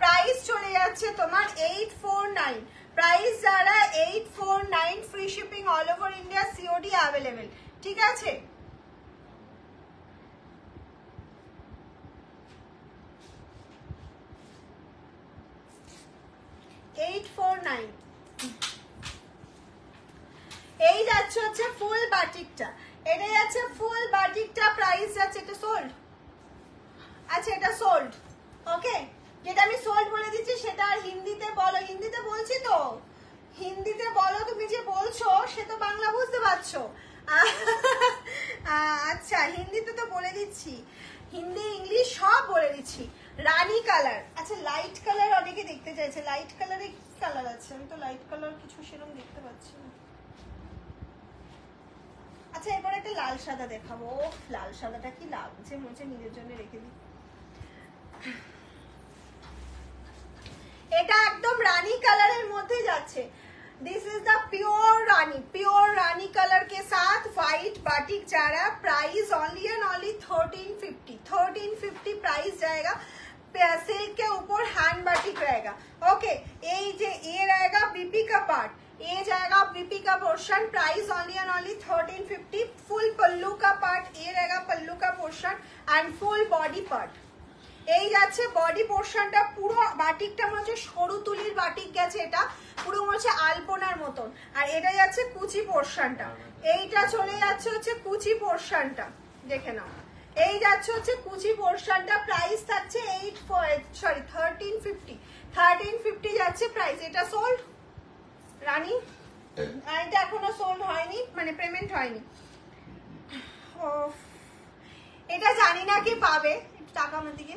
প্রাইস চলে যাচ্ছে তোমার 849। প্রাইস যারা 849, free shipping all over India, COD available, ঠিক আছে? এই যাচ্ছে হচ্ছে ফুল বাটিকটা, এটা যাচ্ছে ফুল বাটিকটা। প্রাইস যাচ্ছে, এটা সোল্ড, আচ্ছা এটা সোল্ড, ওকে? যেটা আমি সোল্ড বলে দিচ্ছি সেটা আর হিন্দিতে বলো। হিন্দিতে বলছি তো, হিন্দিতে বলো। তুমি যে বলছো সে তো বাংলা বুঝতে পারছো। আচ্ছা হিন্দিতে তো বলে দিচ্ছি, হিন্দি ইংলিশ সব বলে দিচ্ছি। রানী কালার, আচ্ছা লাইট কালার অনেকে দেখতে চাইছে। লাইট কালারে কি কালার আছে? আমি তো লাইট কালার কিছু সেরকম দেখতে পাচ্ছি না। আচ্ছা এরপর একটা লাল সাদা দেখাবো। লাল সাদাটা কি লাগছে, মনে হচ্ছে নিজের জন্য রেখে দিই। এটা একদম রানী কালারের মধ্যে যাচ্ছে। This is the pure Rani colour के साथ व्हाइट बाटिक जा रहा है। Price only and only 1350 price जाएगा। सिल्क के ऊपर हैंड बाटिक रहेगा, ओके? ये रहेगा बीपी का पार्ट, ये जाएगा बीपी का portion. Price only and only 1350। Full pallu का पार्ट, ये रहेगा पल्लू का portion and full body part. এই যাচ্ছে বডি পোর্শনটা, পুরো বাটিকটা মনে হচ্ছে সরু তুলির বাটিক গেছে, এটা পুরো মনে হচ্ছে আলপনার মতন। আর এটা যাচ্ছে কুচি পোর্শনটা, এইটা চলে যাচ্ছে হচ্ছে কুচি পোর্শনটা, দেখে নাও। এই যাচ্ছে হচ্ছে কুচি পোর্শনটা। প্রাইস থাকছে 1350 যাচ্ছে প্রাইস। এটা সোল্ড রানী, আর এটা এখনো সোল্ড হয়নি, মানে পেমেন্ট হয়নি। এটা জানি না কি পাবে, একটু টাকা আমার দিকে,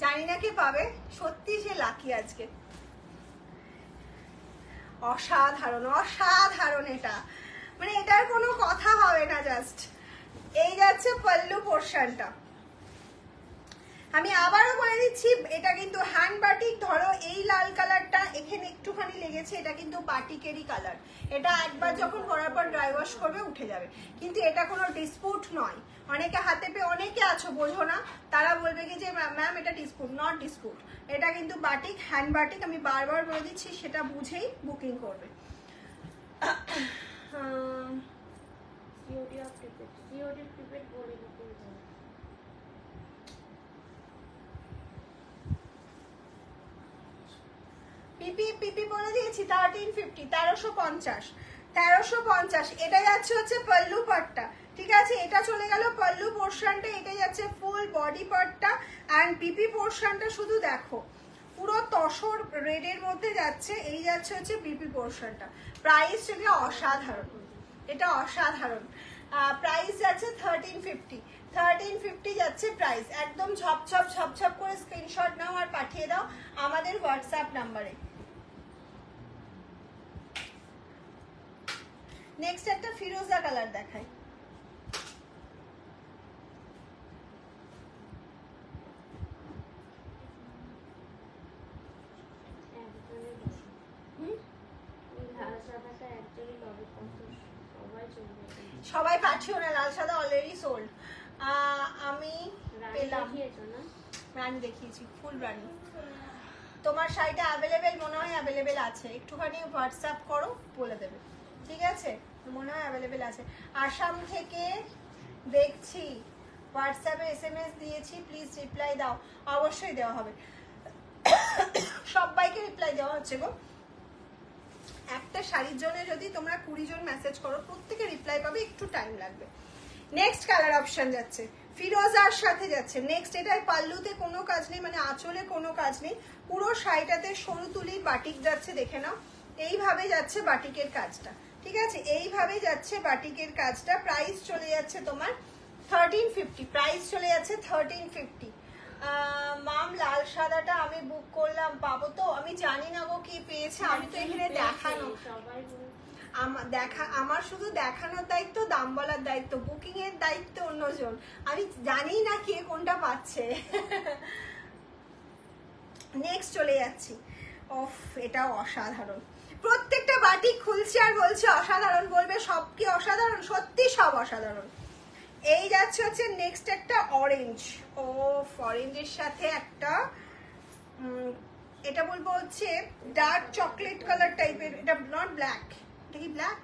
জানি না কি পাবে। সত্যি সে লাকি আজকে, অসাধারণ অসাধারণ। এটা মানে এটার কোনো কথা হবে না। জাস্ট এই যাচ্ছে পল্লু পোর্শনটা। আমি আবারও বলে দিচ্ছি, এটা কিন্তু হ্যান্ড বাটিক। ধরো এই লাল কালারটা এখানে একটুখানি লেগেছে, এটা কিন্তু বাটিকেরই কালার। এটা একবার যখন করার পর ড্রাই ওয়াশ করবে উঠে যাবে, কিন্তু এটা কোনো ডিসপুট নয়। অনেকে হাতে পেয়ে অনেকে আছো বোঝো না, তারা বলবে কি যে ম্যাম এটা ডিসপুট, নট ডিসপুট। এটা কিন্তু বাটিক, হ্যান্ড বাটিক। আমি বারবার বলে দিচ্ছি, সেটা বুঝেই বুকিং করবে। পিপি বলে দিয়েছি 1350, 1350। এটা যাচ্ছে হচ্ছে পল্লু পাটটা, ঠিক আছে। এটা চলে গেল পল্লু পোর্শনটা, এটা যাচ্ছে ফুল বডি পার্টটা। অ্যান্ড পিপি পোর্শনটা শুধু দেখো, পুরো তসর রেডের মধ্যে যাচ্ছে। এই যাচ্ছে হচ্ছে পিপি পোর্শনটা। প্রাইস যদি অসাধারণ, এটা অসাধারণ। প্রাইস যাচ্ছে 1350 যাচ্ছে প্রাইস। একদম ঝপঝপ ঝপঝপ করে স্ক্রিনশট নাও আর পাঠিয়ে দাও আমাদের হোয়াটসঅ্যাপ নাম্বারে। নেক্সট একটা ফিরোজা কালার দেখাই। সবাই পাঠিও না, লাল সাদা অলরেডি সোল্ড। আমি পেলাম, রানি দেখিয়েছি, ফুল রানি। তোমার শাড়িটা অ্যাভেলেবেল মনে হয়, অ্যাভেলেবেল আছে। একটুখানি হোয়াটসঅ্যাপ করো, বলে দেবে, ঠিক আছে। মনে হয় অ্যাভেলেবেল আছে। আসাম থেকে দেখছি, হোয়াটসঅ্যাপে SMS দিয়েছি, প্লিজ রিপ্লাই দাও। অবশ্যই দেওয়া হবে, সবাইকে রিপ্লাই দেওয়া হচ্ছে গো। একটা শাড়ির জন্য যদি তোমরা 20 জন মেসেজ করো, প্রত্যেকে রিপ্লাই পাবে, একটু টাইম লাগবে। নেক্সট কালার অপশন যাচ্ছে, ফিরোজার সাথে যাচ্ছে। নেক্সট এটাই পাল্লুতে কোনো কাজ নেই, মানে আঁচলে কোনো কাজ নেই, পুরো শাড়িটাতে সরু তুলির বাটিক যাচ্ছে। দেখে নাও, এইভাবে যাচ্ছে বাটিকের কাজটা, ঠিক আছে। এইভাবে যাচ্ছে বাটিকের কাজটা। প্রাইস চলে যাচ্ছে তোমার 1350, প্রাইস চলে যাচ্ছে 1350। মাম লাল সাদাটা আমি বুক করলাম, পাবো তো? আমি জানি না গো কি পেয়েছে, আমি তো এখানে দেখানো, আমার শুধু দেখানোর দায়িত্ব, দাম বলার দায়িত্ব, বুকিং এর দায়িত্ব অন্যজন। আমি জানি না কে কোনটা পাচ্ছে। নেক্সট চলে যাচ্ছি। ওফ, এটাও অসাধারণ। প্রত্যেকটা বাটিক খুলছে আর বলছে অসাধারণ, বলবে সব কি অসাধারণ? সত্যি সব অসাধারণ। এই যাচ্ছে হচ্ছে নেক্সট একটা অরেঞ্জ। ও অরেঞ্জের সাথে একটা এটা বলবো হচ্ছে ডার্ক চকলেট কালার টাইপের। এটা নট ব্ল্যাক, এটা কি ব্ল্যাক?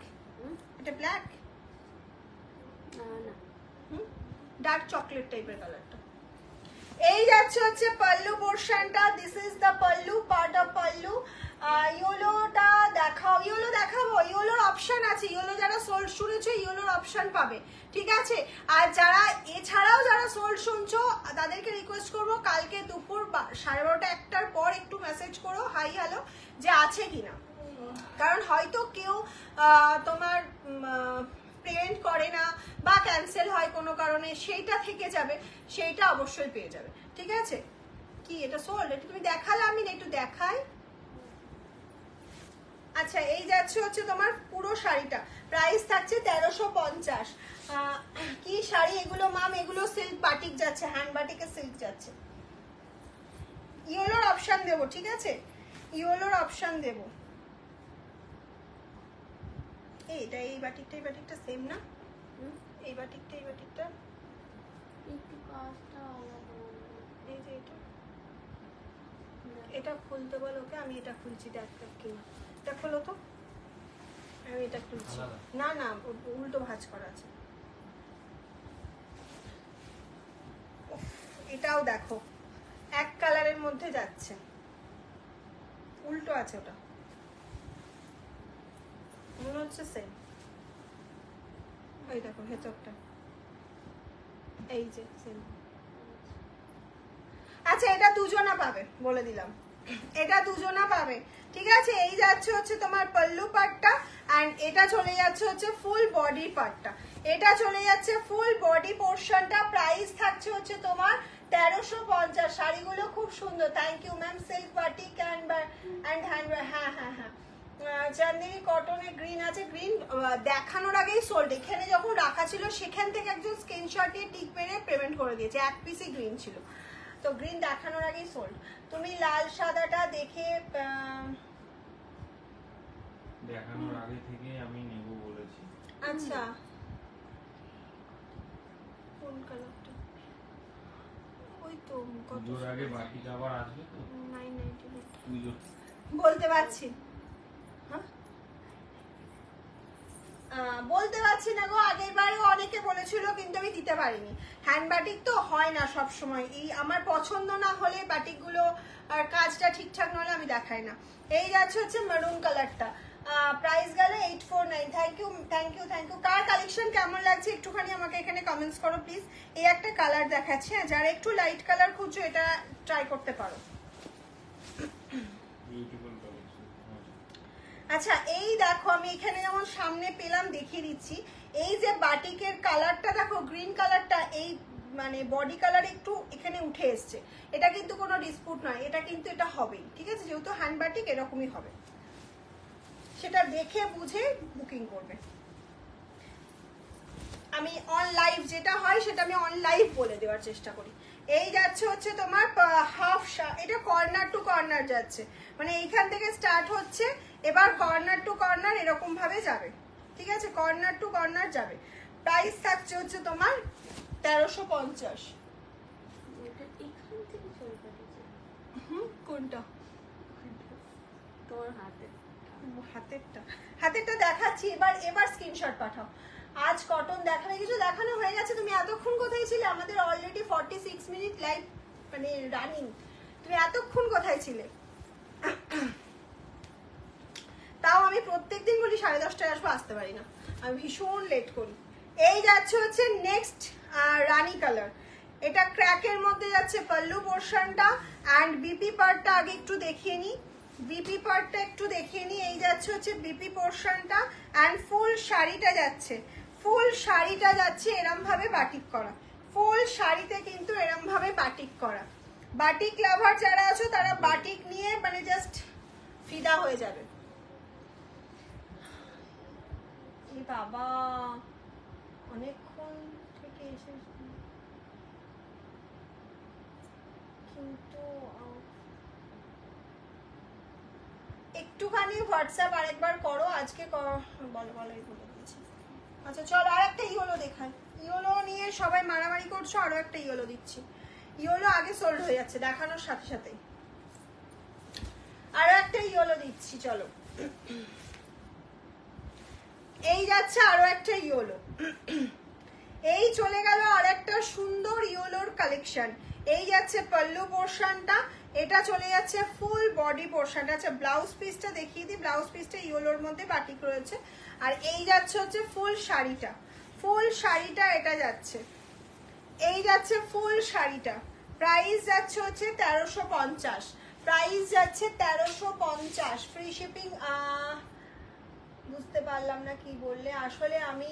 এটা ব্ল্যাক, ডার্ক চকলেট টাইপের কালারটা। এই যাচ্ছে হচ্ছে পাল্লু পোর্শনটা। This is the pallu, part of pallu. ইয়েলোটা দেখাও, ইয়েলো দেখাবো। ইয়েলোর অপশন আছে, ইয়েলো যারা সোল্ড শুনেছো ইয়েলোর অপশন পাবে, ঠিক আছে। আর যারা এছাড়াও যারা সোল্ড শুনছো তাদেরকে রিকোয়েস্ট করবো, কালকে দুপুর 12:30 1টার পর একটু মেসেজ করো হাই হ্যালো যে আছে কিনা। কারণ হয়তো কেউ তোমার পেমেন্ট করে না বা ক্যান্সেল হয় কোনো কারণে, সেইটা থেকে যাবে, সেইটা অবশ্যই পেয়ে যাবে, ঠিক আছে। কি এটা সোল্ড? এটা তুমি দেখালে, আমি একটু দেখাই। আচ্ছা, এই যাচ্ছে হচ্ছে তোমার পুরো শাড়িটা, প্রাইস থাকছে 1350। কি শাড়ি এগুলো মাম? এগুলো সিল্ক বাটিক যাচ্ছে, হ্যান্ড বাটিকের সিল্ক যাচ্ছে। ইয়েলোর অপশন দেবো, ঠিক আছে, ইয়েলোর অপশন দেবো। এইটা এই বাটিকটা, এই বাটিকটা সেম না? এই বাটিকটা, এই বাটিকটা একটু কাজটা আলাদা। এই যে এটা খুলতে বলো ওকে, আমি এটা খুলছি, দেখ কিনা। এটা খোলো তো, আমি এটা খুলছি। না না, উল্টো ভাঁজ করা আছে। এটাও দেখো এক কালারের মধ্যে যাচ্ছে, উল্টো আছে, ওটা মনে হচ্ছে সেম। এই দেখো ভেতরটা, এই যে সেম। আচ্ছা, এটা দুজনা পাবে বলে দিলাম, এটা দুজনা পাবে, ঠিক আছে। এই যাচ্ছে হচ্ছে তোমার পাল্লু পাটটা, অ্যান্ড এটা চলে যাচ্ছে হচ্ছে ফুল বডি পাটটা, এটা চলে যাচ্ছে ফুল বডি পোর্শনটা। প্রাইস থাকছে হচ্ছে তোমার 1350। শাড়িগুলো খুব সুন্দর, thank you ma'am. Silk batik and hand, হ্যাঁ হ্যাঁ হ্যাঁ, চান্দেরি কটনের গ্রিন আছে। গ্রিন দেখানোর আগেই সোল্ড, এখানে যখন রাখা ছিল সেখান থেকে একজন স্ক্রিনশট দিয়ে টিক মেরে পেমেন্ট করে দিয়েছে, এক পিসই গ্রিন ছিল, তো গ্রিন দেখানোর আগেই সোল্ড। তুমি লাল সাদাটা দেখে দেখানোর আগে থেকে আমি নেব বলেছি। আচ্ছা, কোন কালারটা? ওই তো কত পুজোর আগে বাকিটা আবার আসবে তো, 999 পুজো বলতে পারছি, হ্যাঁ বলতে পারছি না গো। আগের বারেও অনেকে বলেছিল কিন্তু আমি দিতে পারিনি। হ্যান্ড বাটিক তো হয় না সব সময়, এই আমার পছন্দ না হলে বাটিকগুলো আর কাজটা ঠিকঠাক না হলে আমি দেখাই না। এই যাচ্ছে হচ্ছে মেরুন কালারটা, প্রাইস গেল 849। Thank you thank you thank you. কার কালেকশন কেমন লাগছে একটুখানি আমাকে এখানে কমেন্টস করো প্লিজ। এই একটা কালার দেখাচ্ছি, হ্যাঁ যারা একটু লাইট কালার খুঁজছো এটা ট্রাই করতে পারো। Beautiful collection. আচ্ছা এই দেখো, আমি এখানে যেমন সামনে পেলাম দেখিয়ে দিচ্ছি। এই যে বাটিকের কালারটা দেখো, গ্রিন কালারটা, এই মানে বডি কালার একটু এখানে উঠে এসছে। এটা কিন্তু কোনো ডিসপুট নয়, এটা কিন্তু এটা হবেই, ঠিক আছে। যেহেতু হ্যান্ড বাটিক এরকমই হবে, সেটা দেখে বুঝে বুকিং করবে। আমি অন লাইভ যেটা হয় সেটা আমি অন লাইভ বলে দেওয়ার চেষ্টা করি। এই যাচ্ছে হচ্ছে তোমার হাফ, এটা কর্নার টু কর্নার যাচ্ছে, মানে এইখান থেকে স্টার্ট হচ্ছে, এবার কর্নার টু কর্নার এরকম ভাবে যাবে, ঠিক আছে। কর্নার টু কর্নার যাবে। প্রাইস থাকছে হচ্ছে তোমার 1350। কোনটা? তোর হাতে হাতেরটা দেখাচ্ছি। এবার স্ক্রিনশট পাঠাও। আজ কটন দেখাবে, কিছু দেখানো হয়ে গেছে। তুমি এতক্ষণ কোথায় ছিলে? আমাদের অলরেডি 46 মিনিট লাইভ মানে রানিং, তুমি এতক্ষণ কোথায় ছিলে? তাও আমি প্রত্যেকদিন বলি 10:30টায় আসবো, আসতে পারি না, আমি ভীষণ লেট করি। এই যাচ্ছে হচ্ছে নেক্সট রানী কালার, এটা ক্র্যাকের মধ্যে যাচ্ছে পাল্লু পোর্শনটা, অ্যান্ড বিপি পার্টটা আগে একটু দেখিয়ে নিই। বিপি পার্টটা একটু দেখিয়ে নিই। এই যাচ্ছে হচ্ছে বিপি পোর্শনটা, অ্যান্ড ফুল শাড়িটা যাচ্ছে, ফুল শাড়িটা যাচ্ছে এরম ভাবে বাটিক করা, ফুল শাড়িতে কিন্তু এরম ভাবে বাটিক করা। বাটিক লাভার যারা আছো তারা বাটিক নিয়ে মানে জাস্ট ফিদা হয়ে যাবে। এই বাবা অনেকক্ষণ থেকে এসেছি কিন্তু একটুখানি হোয়াটসঅ্যাপ আরেকবার করো আজকে, বলো বলো এই বলে দিয়েছি। আচ্ছা চলো আর একটা ইয়েলো দেখাই। ইয়েলো নিয়ে সবাই মারামারি করছো, আরো একটা ইয়েলো দিচ্ছি। ইয়েলো আগে সোল্ড হয়ে যাচ্ছে দেখানোর সাথে সাথেই, আরো একটা ইয়েলো দিচ্ছি। চলো এই যাচ্ছে আরো একটা ইয়েলো, এই চলে গেল আর একটা সুন্দর ইয়েলোর কালেকশন। এই যাচ্ছে পাল্লু পোর্শনটা, এটা চলে যাচ্ছে ফুল বডি পোর্শনটা। আচ্ছা ব্লাউজ পিসটা দেখিয়ে দিই। ব্লাউজ পিসটা ইয়েলোর মধ্যে বাটিক রয়েছে, আর এই যাচ্ছে হচ্ছে ফুল শাড়িটা, ফুল শাড়িটা এটা যাচ্ছে, এই যাচ্ছে ফুল শাড়িটা। প্রাইস যাচ্ছে হচ্ছে 1350, প্রাইস যাচ্ছে 1350, ফ্রি শিপিং। বুঝতে পারলাম না কি বললে। আসলে আমি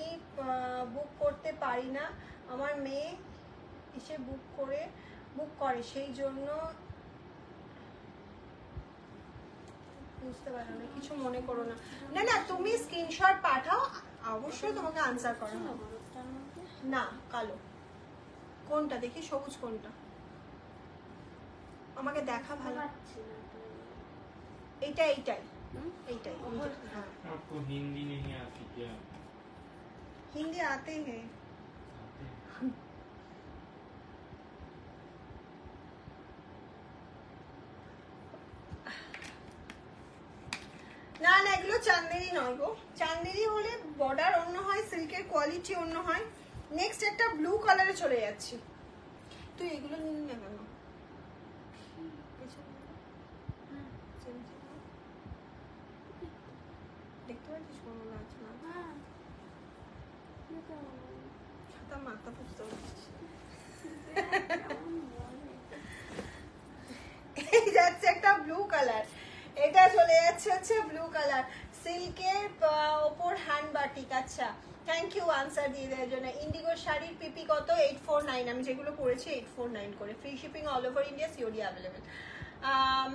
বুক করতে পারি না, আমার মেয়ে এসে বুক করে সেই জন্য। বুঝতে পারলাম না, কিছু মনে করো না। না না তুমি স্ক্রিনশট পাঠাও, অবশ্যই তোমাকে আনসার করা হবে। না কালো কোনটা দেখি, সবুজ কোনটা আমাকে দেখা ভালো। এইটাই এইটাই। हाँ आपको हिंदी नहीं आती क्या? हिंदी आते हैं। না না এগুলো চান্দেরি নয় গো, চান্দেরি হলে বর্ডার অন্য হয়, সিল্কের কোয়ালিটি অন্য হয়। নেক্সট একটা ব্লু কালারে চলে যাচ্ছি। তুই এগুলো নিয়ে নে কেন? দেখতে পাচ্ছিস কোনো নাচ না, ছাতা মাথা বুঝতে পারছিস। এই যাচ্ছে একটা ব্লু কালার, এটা চলে যাচ্ছে হচ্ছে ব্লু কালার সিল্কের ওপর হ্যান্ড বাটিক। আচ্ছা থ্যাংক ইউ আনসার দিয়ে দেওয়ার জন্য। ইন্ডিগো শাড়ির পিপি কত? 849, আমি যেগুলো পরেছি 849 করে, free shipping all over India, COD available.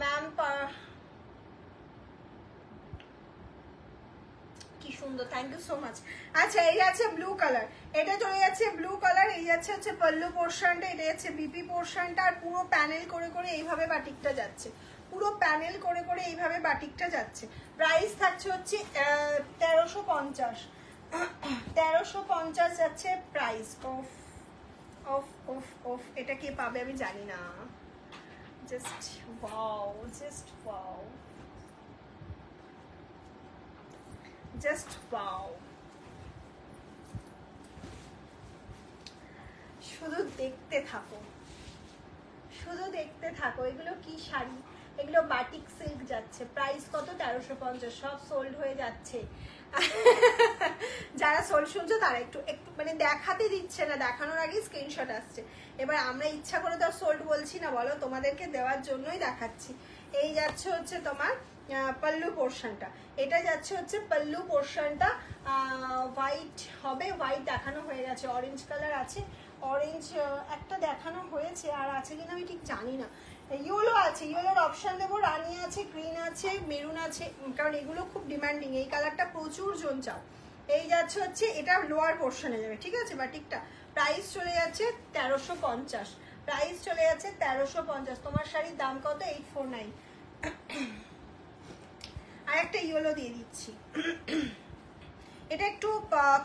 Ma'am কি সুন্দর, থ্যাংক ইউ সো মাচ। আচ্ছা এই যাচ্ছে ব্লু কালার, এটা চলে যাচ্ছে ব্লু কালার, এই যাচ্ছে হচ্ছে পল্লু পোর্শনটা, এটা যাচ্ছে বিপি পোর্শনটা, আর পুরো প্যানেল করে করে এইভাবে বাটিকটা যাচ্ছে, পুরো প্যানেল করে করে এইভাবে বাটিকটা যাচ্ছে। প্রাইস থাকছে হচ্ছে 1350, 1350 যাচ্ছে price. Of of of of, এটা কে পাবে আমি জানি না। Just wow, just wow, just wow. শুধু দেখতে থাকো, শুধু দেখতে থাকো। এগুলো কি শাড়ি, এগুলো বাটিক সিল্ক যাচ্ছে। প্রাইস কত? 1350। সব সোল্ড হয়ে যাচ্ছে। যারা সোল্ড শুনছো তারা একটু একটু মানে দেখাতে দিচ্ছে না, দেখানোর আগে স্ক্রিনশট আসছে। এবার আমরা ইচ্ছা করে তো সোল্ড বলছি না, বলো তোমাদেরকে দেওয়ার জন্যই দেখাচ্ছি। এই যাচ্ছে হচ্ছে তোমার পল্লু পোর্শনটা, এটা যাচ্ছে হচ্ছে পল্লু পোর্শনটা। হোয়াইট হবে, হোয়াইট দেখানো হয়ে গেছে, অরেঞ্জ কালার আছে, অরেঞ্জ একটা দেখানো হয়েছে, আর আছে কিনা আমি ঠিক জানি না। ইয়েলো আছে, ইয়েলোর অপশন দেবো, রানি আছে, গ্রিন আছে, মেরুন আছে, কারণ এগুলো খুব ডিমান্ডিং, এই কালারটা প্রচুর জন চাও। এই যাচ্ছে হচ্ছে এটা লোয়ার পোর্শনে যাবে, ঠিক আছে বাটিকটা। প্রাইস চলে যাচ্ছে 1350, প্রাইস চলে যাচ্ছে 1350। তোমার শাড়ির দাম কত? 849। আর একটা ইয়েলো দিয়ে দিচ্ছি, এটা একটু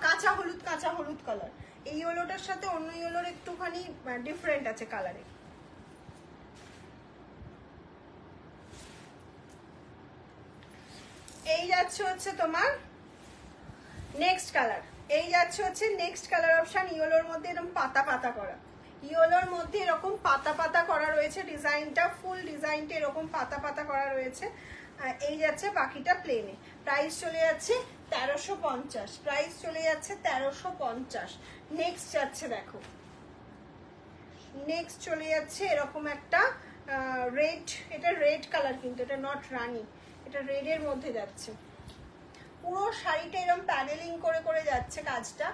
কাঁচা হলুদ, কাঁচা হলুদ কালার। এই ইয়েলোটার সাথে অন্য ইয়েলোর একটুখানি ডিফারেন্ট আছে কালারে। এই যাচ্ছে হচ্ছে তোমার নেক্সট কালার, এই যাচ্ছে হচ্ছে নেক্সট কালার অপশন। ইয়েলোর মধ্যে এরকম পাতা পাতা করা, ইয়েলোর মধ্যে এরকম পাতা পাতা করা রয়েছে, ডিজাইনটা ফুল ডিজাইনটা এরকম পাতা পাতা করা রয়েছে। এই যাচ্ছে বাকিটা প্লেনে। প্রাইস চলে যাচ্ছে 1350, প্রাইস চলে যাচ্ছে 1350। নেক্সট যাচ্ছে দেখো, নেক্সট চলে যাচ্ছে এরকম একটা রেড, এটা রেড কালার কিন্তু এটা নট রানি, এটা রেডের মধ্যে যাচ্ছে। পুরো শাড়িটা এরকম প্যানেলিং করে করে যাচ্ছে কাজটা।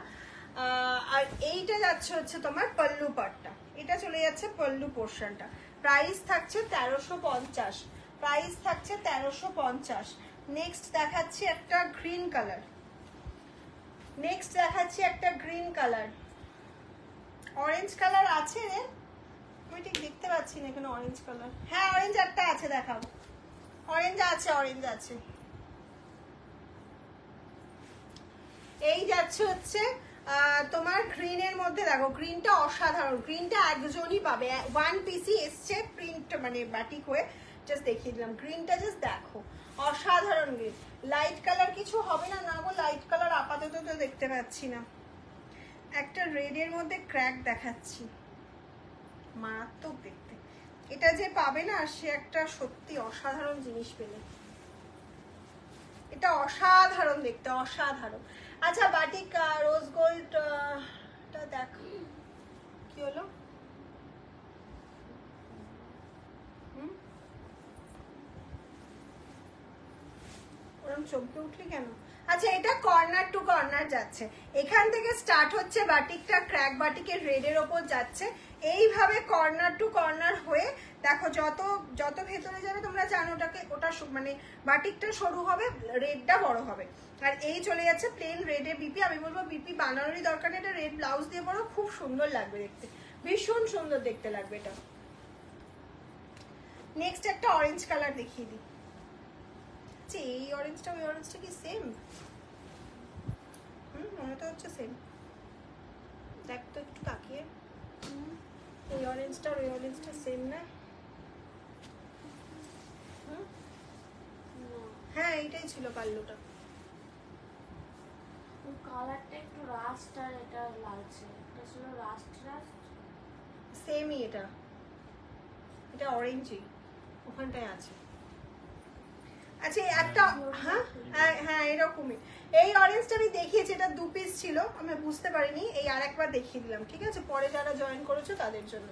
আর এইটা যাচ্ছে হচ্ছে তোমার পল্লু পাটটা, এটা চলে যাচ্ছে পল্লু পোর্শনটা। প্রাইস থাকছে 1350, প্রাইস থাকছে 1350। নেক্সট দেখাচ্ছি একটা গ্রিন কালার, নেক্সট দেখাচ্ছি একটা গ্রিন কালার। অরেঞ্জ কালার আছে রে, আমি ঠিক দেখতে পাচ্ছি না এখানে অরেঞ্জ কালার। হ্যাঁ অরেঞ্জ একটা আছে, দেখাবো। অরেঞ্জ আছে, অরেঞ্জ আছে। এই যাচ্ছে হচ্ছে তোমার গ্রিনের মধ্যে, দেখো গ্রিনটা অসাধারণ, গ্রিনটা একজনই পাবে, ওয়ান পিসই এসছে প্রিন্ট মানে বাটিক হয়ে। জাস্ট দেখিয়ে দিলাম গ্রিনটা, জাস্ট দেখো অসাধারণ গ্রিন। লাইট কালার কিছু হবে না, না গো লাইট কালার আপাতত তো দেখতে পাচ্ছি না। একটা রেডের মধ্যে ক্র্যাক দেখাচ্ছি, মারাত্মক দেখতে। এটা যে পাবে না সে একটা সত্যি অসাধারণ জিনিস পেলে, এটা অসাধারণ দেখতে, অসাধারণ। আচ্ছা বাটিক রোজ গোল্ডটা দেখ কি হলো। ওরম চমকে উঠলি কেন? আচ্ছা এটা কর্নার টু কর্নার যাচ্ছে, এখান থেকে স্টার্ট হচ্ছে বাটিকটা, ক্র্যাক বাটিকের রেডের ওপর যাচ্ছে, এইভাবে কর্নার টু কর্নার হয়ে দেখো যত যত ভেতরে যাবে তোমরা জানো ওটাকে, ওটা মানে বাটিকটা সরু হবে, রেডটা বড় হবে। আর এই চলে যাচ্ছে প্লেন রেডে বিপি। আমি বলবো বিপি বানানোরই দরকার নেই, এটা রেড ব্লাউজ দিয়ে পরো, খুব সুন্দর লাগবে দেখতে, ভীষণ সুন্দর দেখতে লাগবে এটা। নেক্সট একটা অরেঞ্জ কালার দেখিয়ে দিই। আচ্ছা এই অরেঞ্জটা ওই অরেঞ্জটা কি সেম? মনে তো হচ্ছে সেম, দেখ তো একটু তাকিয়ে। এই অরেঞ্জটা আর ওই অরেঞ্জটা সেম না? হ্যাঁ এইটাই ছিল পাল্লুটা। কালারটা একটু রাস্ট আর এটা লাগছে, এটা ছিল রাস্ট রাস্ট। সেমই এটা, এটা অরেঞ্জই ওখানটায় আছে। আচ্ছা একটা হ্যাঁ হ্যাঁ এরকমই। এই অরেঞ্জটা আমি দেখিয়েছি, এটা 2 পিস ছিল, আমি বুঝতে পারিনি, এই আরেকবার দেখিয়ে দিলাম, ঠিক আছে? পরে যারা জয়েন করেছো তাদের জন্য।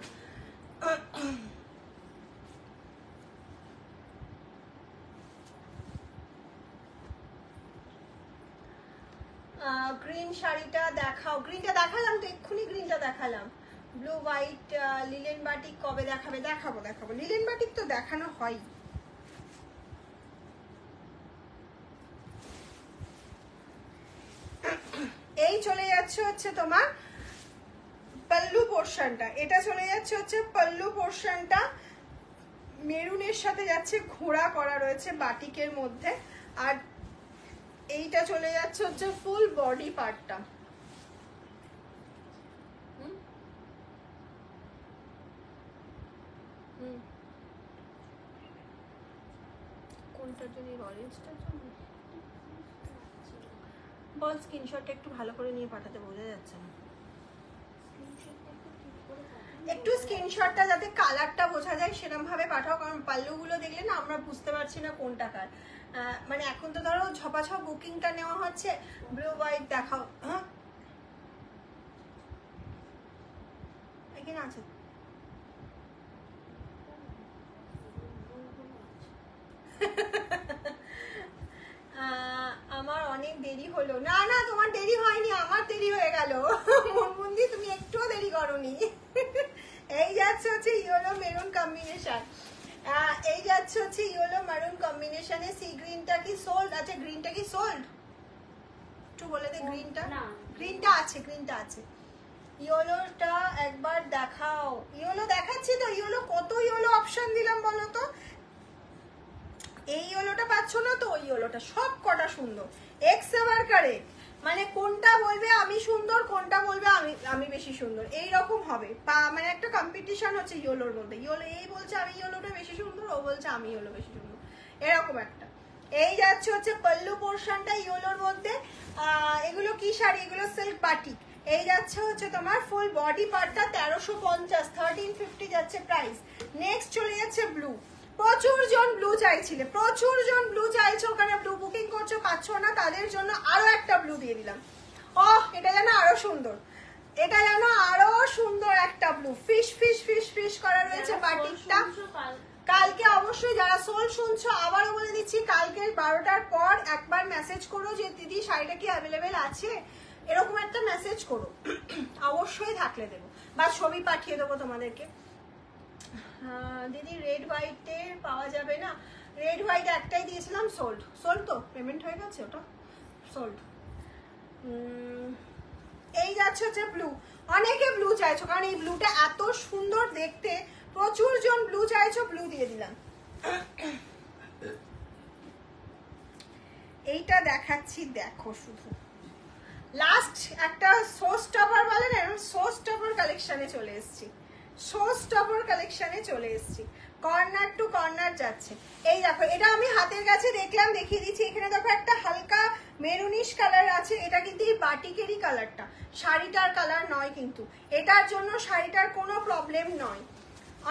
গ্রিন শাড়িটা দেখাও। গ্রিনটা দেখালাম তো এক্ষুনি, গ্রিনটা দেখালাম। ব্লু হোয়াইট লিলেন বাটিক কবে দেখাবে? দেখাবো দেখাবো, লিলেন বাটিক তো দেখানো হয়। এই চলে যাচ্ছে হচ্ছে তোমার পল্লু পোর্শনটা, এটা চলে যাচ্ছে হচ্ছে পল্লু পোর্শনটা, মেরুনের সাথে যাচ্ছে ঘোড়া করা রয়েছে বাটিকের মধ্যে, আর এইটা চলে যাচ্ছে হচ্ছে ফুল বডি পার্টটা। কোনটার জন্য? অরেঞ্জটার জন্য বল। স্ক্রিনশটটা একটু ভালো করে নিয়ে পাঠাতে, বোঝা যাচ্ছে না। একটু স্ক্রিনশটটা যাতে কালারটা বোঝা যায় সেরকম ভাবে পাঠাও, কারণ পাল্লুগুলো দেখলে না আমরা বুঝতে পারছি না কোনটা কার। মানে এখন তো ধরো ঝপাঝপ বুকিংটা নেওয়া হচ্ছে। ব্লু হোয়াইট দেখাও। হ্যাঁ এখানে আছে। আমার অনেক দেরি হলো। না না তোমার দেরি হয়নি, আমার দেরি হয়ে গেল। মনমন্দি তুমি একটুও দেরি করোনি। এই যাচ্ছে হচ্ছে ইয়েলো মেরুন কম্বিনেশন, এই যাচ্ছে হচ্ছে ইয়েলো মেরুন কম্বিনেশনে। সি গ্রিনটা কি সোল্ড? আচ্ছা গ্রিনটা কি সোল্ড একটু বলে দে। গ্রিনটা, গ্রিনটা আছে, গ্রিনটা আছে। ইয়েলোটা একবার দেখাও। ইয়েলো দেখাচ্ছি তো। ইয়েলো কত ইয়েলো অপশন দিলাম বলো তো। এই ইয়েলোটা পাচ্ছ না তো, ওই ইয়েলোটা সব কটা সুন্দর। এক্স আবার কারেক্ট, মানে কোনটা বলবে আমি সুন্দর, কোনটা বলবে আমি বেশি সুন্দর, এই রকম হবে। মানে একটা কম্পিটিশন হচ্ছে ইয়েলোর মধ্যে। ইয়েলো এই বলছে আমি ইয়েলোটা বেশি সুন্দর, ও বলছে আমি ইয়েলো বেশি সুন্দর, এরকম একটা। এই যাচ্ছে হচ্ছে পল্লু পোর্শনটা ইয়েলোর মধ্যে। এগুলো কি শাড়ি? এগুলো সিল্ক বাটিক। এই যাচ্ছে হচ্ছে তোমার ফুল বডি পার্টটা 1350, 1350 যাচ্ছে প্রাইস। নেক্সট চলে যাচ্ছে ব্লু। প্রচুর জন ব্লু চাইছিলে, প্রচুর জন ব্লু চাইছো, ওখানে ব্লু বুকিং করছো পাচ্ছ না, তাদের জন্য আরো একটা ব্লু দিয়ে দিলাম। এটা যেন আরো সুন্দর, এটা যেন আরো সুন্দর একটা blue. Fish fish fish fish করা রয়েছে বাটিকটা। কালকে অবশ্যই যারা সোল শুনছো, আবারও বলে দিচ্ছি, কালকে 12টার পর একবার মেসেজ করো যে দিদি শাড়িটা কি অ্যাভেলেবেল আছে, এরকম একটা মেসেজ করো। অবশ্যই থাকলে দেবো, বা ছবি পাঠিয়ে দেবো তোমাদেরকে। দিদি রেড হোয়াইটে পাওয়া যাবে না? রেড হোয়াইট একটাই দিয়েছিলাম, সোল্ড। সোল্ড তো পেমেন্ট হয়ে গেছে, ওটা সোল্ড। এই যাচ্ছে হচ্ছে ব্লু। অনেকে ব্লু চাইছো, কারণ এই ব্লুটা এত সুন্দর দেখতে, প্রচুর জন ব্লু চাইছো, ব্লু দিয়ে দিলাম। এইটা দেখাচ্ছি, দেখো শুধু। লাস্ট একটা শো স্টপার বলে না, শো স্টপার কালেকশনে চলে এসেছি। শো স্টপার কালেকশনে চলে এসেছি। কর্নার টু কর্নার যাচ্ছে। এই দেখো, এটা আমি হাতের কাছে দেখলাম, দেখিয়ে দিচ্ছি। এখানে দেখো একটা হালকা মেরুনিশ কালার আছে, এটা কিন্তু এই বাটিকেরই কালারটা, শাড়িটার কালার নয় কিন্তু। এটার জন্য শাড়িটার কোনো প্রবলেম নয়।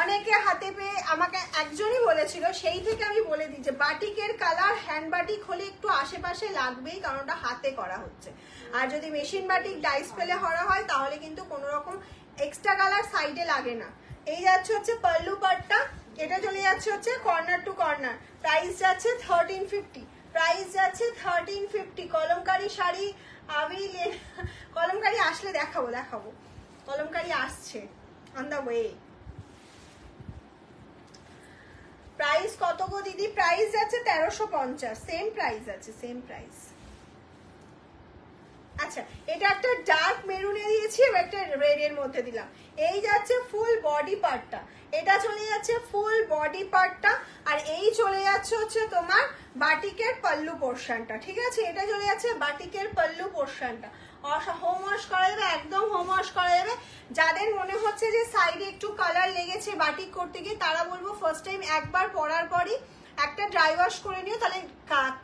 অনেকে হাতে পেয়ে আমাকে একজনই বলেছিল, সেই থেকে আমি বলে দিই যে বাটিকের কালার হ্যান্ড বাটিক হলে একটু আশেপাশে লাগবেই, কারণ ওটা হাতে করা হচ্ছে। আর যদি মেশিন বাটিক ডাইস পেলে করা হয় তাহলে কিন্তু কোনো রকম এক্সট্রা কালার সাইডে লাগে না। এই যাচ্ছে হচ্ছে পল্লু পাটটা, এটা চলে যাচ্ছে হচ্ছে কর্নার টু কর্নার। প্রাইস যাচ্ছে 1350, প্রাইস যাচ্ছে 1350। কলমকারি শাড়ি আমি কলমকারি আসলে দেখাবো, দেখাবো। কলমকারি আসছে, অন দ্য ওয়ে। প্রাইস কত গো দিদি? প্রাইস যাচ্ছে 1350, সেম প্রাইস আছে, সেম প্রাইস। আচ্ছা, এটা একটা ডার্ক মেরুনে দিয়েছি, একটা রেড এর মধ্যে দিলাম। এই যাচ্ছে ফুল বডি পার্টটা, এটা চলে যাচ্ছে ফুল বডি পার্টটা, আর এই চলে যাচ্ছে হচ্ছে তোমার বাটিকের পল্লু পোর্শনটা। ঠিক আছে, এটা চলে যাচ্ছে বাটিকের পল্লু পোর্শনটা। হোম ওয়াশ করা যাবে, একদম হোম ওয়াশ করা যাবে। যাদের মনে হচ্ছে যে সাইডে একটু কালার লেগেছে বাটিক করতে গিয়ে, তারা বলবো ফার্স্ট টাইম একবার পরার পরই একটা ড্রাই ওয়াশ করে নিও, তাহলে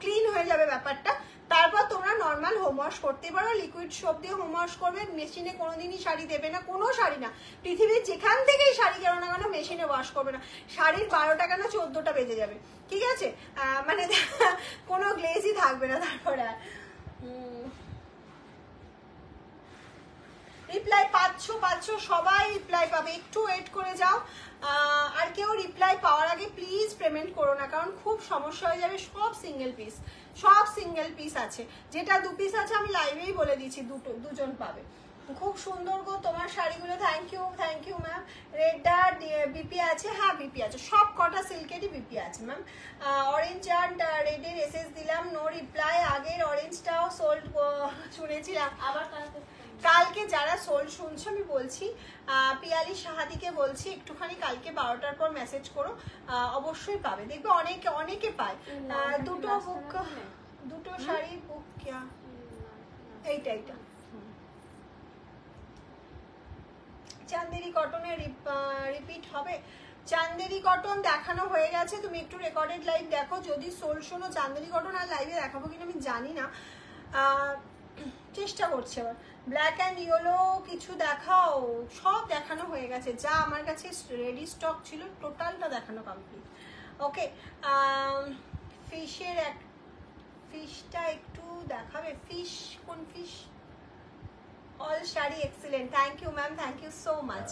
ক্লিন হয়ে যাবে ব্যাপারটা। তারপর তোমরা নর্মাল হোম ওয়াশ করতে পারো, লিকুইড সোপ দিয়ে হোম ওয়াশ করবে। মেশিনে কোনোদিনই শাড়ি দেবে না, কোনো শাড়ি না, পৃথিবীর যেখান থেকেই শাড়ি কেন না কেন মেশিনে ওয়াশ করবে না। শাড়ির 12টা কেন 14টা বেজে যাবে, ঠিক আছে? মানে কোনো গ্লেজই থাকবে না তারপরে। রিপ্লাই পাচ্ছ, সবাই রিপ্লাই পাবে, একটু ওয়েট করে যাও। আর কেউ রিপ্লাই পাওয়ার আগে প্লিজ পেমেন্ট করো না, কারণ খুব সমস্যা হয়ে যাবে। সব সিঙ্গেল পিস, সব সিঙ্গেল পিস আছে, যেটা 2 পিস আছে আমি লাইভেই বলে দিচ্ছি, দুজন পাবে। খুব সুন্দর গো তোমার শাড়িগুলো, থ্যাংক ইউ ম্যাম। রেডটা বিপি আছে, হ্যাঁ বিপি আছে, সব কটা সিল্কেরই বিপি আছে ম্যাম। অরেঞ্জ আর রেডের এসএস দিলাম, নো রিপ্লাই। আগের অরেঞ্জটাও সোল্ড শুনেছিলাম, আবার কালকে যারা সোল্ড শুনছো আমি বলছি, পিয়ালি সাহাদিকে বলছি একটুখানি কালকে 12টার পর মেসেজ করো, অবশ্যই পাবে, দেখবে অনেকে পায়। দুটো শাড়ির বুক কিয়া, এইটা চান্দেরি কটনের রিপিট হবে। চান্দেরি কটন দেখানো হয়ে গেছে, তুমি একটু রেকর্ডেড লাইভ দেখো, যদি সোল শোনো চান্দেরি কটন আর লাইভে দেখাবো কিনা আমি জানি না, চেষ্টা করছি। আবার ব্ল্যাক অ্যান্ড ইয়েলো কিছু দেখাও, সব দেখানো হয়ে গেছে, যা আমার কাছে রেডি স্টক ছিল টোটালটা দেখানো কমপ্লিট। ওকে, ফিশটা একটু দেখাবে, ফিশ কোন fish? All sari excellent, thank you ma'am, thank you so much.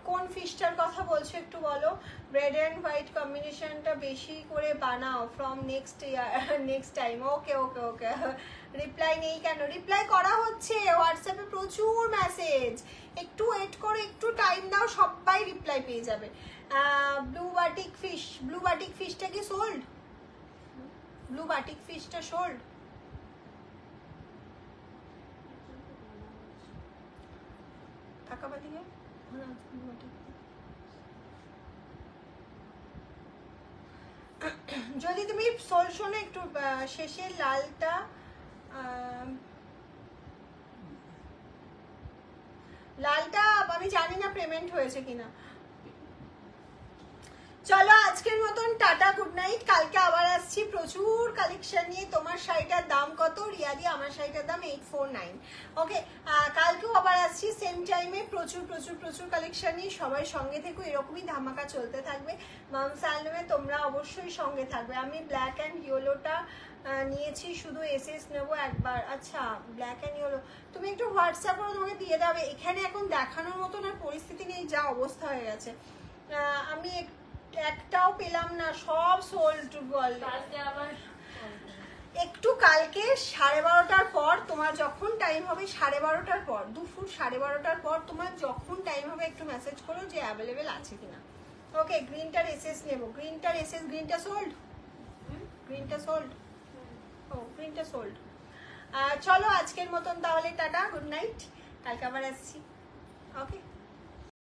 কোন ফিশটার কথা বলছো একটু বলো। রেড অ্যান্ড হোয়াইট কম্বিনেশনটা বেশি করে বানাও from next time. Okay, reply নেই কেন? রিপ্লাই করা হচ্ছে, হোয়াটসঅ্যাপে প্রচুর মেসেজ, একটু ওয়েট করো, একটু টাইম দাও, সবাই রিপ্লাই পেয়ে যাবে। ব্লু বাটিক ফিশটা কি সোল্ড? ব্লু বাটিক ফিশটা সোল্ড? যদি তুমি সোল শোনো একটু শেষের লালটা, আমি জানি না পেমেন্ট হয়েছে কিনা। চলো আজকের মতন টাটা, গুড নাইট। কালকে আবার আসছি প্রচুর কালেকশন নিয়ে। তোমার শাড়িটার দাম কত রিয়াদি? আমার শাড়িটার দাম 849। ওকে, কালকেও আবার আসছি সেম টাইমে, প্রচুর কালেকশন নিয়ে। সবাই সঙ্গে থেকো, এরকমই ধামাকা চলতে থাকবে। মামস অ্যালবামে তোমরা অবশ্যই সঙ্গে থাকবে। আমি ব্ল্যাক অ্যান্ড ইয়েলোটা নিয়েছি, শুধু এসএস নেবো একবার। আচ্ছা, ব্ল্যাক অ্যান্ড ইয়েলো তুমি একটু হোয়াটসঅ্যাপ করে তোমাকে দিয়ে দেবে, এখানে এখন দেখানোর মতন আর পরিস্থিতি নেই, যা অবস্থা হয়ে গেছে। আমি একটাও পেলাম না, সব সোল্ড বল। একটু কালকে 12:30টার পর তোমার যখন টাইম হবে, 12:30টার পর, দুপুর 12:30টার পর তোমার যখন টাইম হবে একটু মেসেজ করো যে অ্যাভেলেবেল আছে কিনা। ওকে, গ্রিনটার এসএস নেবো, গ্রিনটা সোল্ড, গ্রিনটা সোল্ড। চলো আজকের মতন তাহলে টাটা, গুড নাইট, কালকে আবার আসছি। ওকে।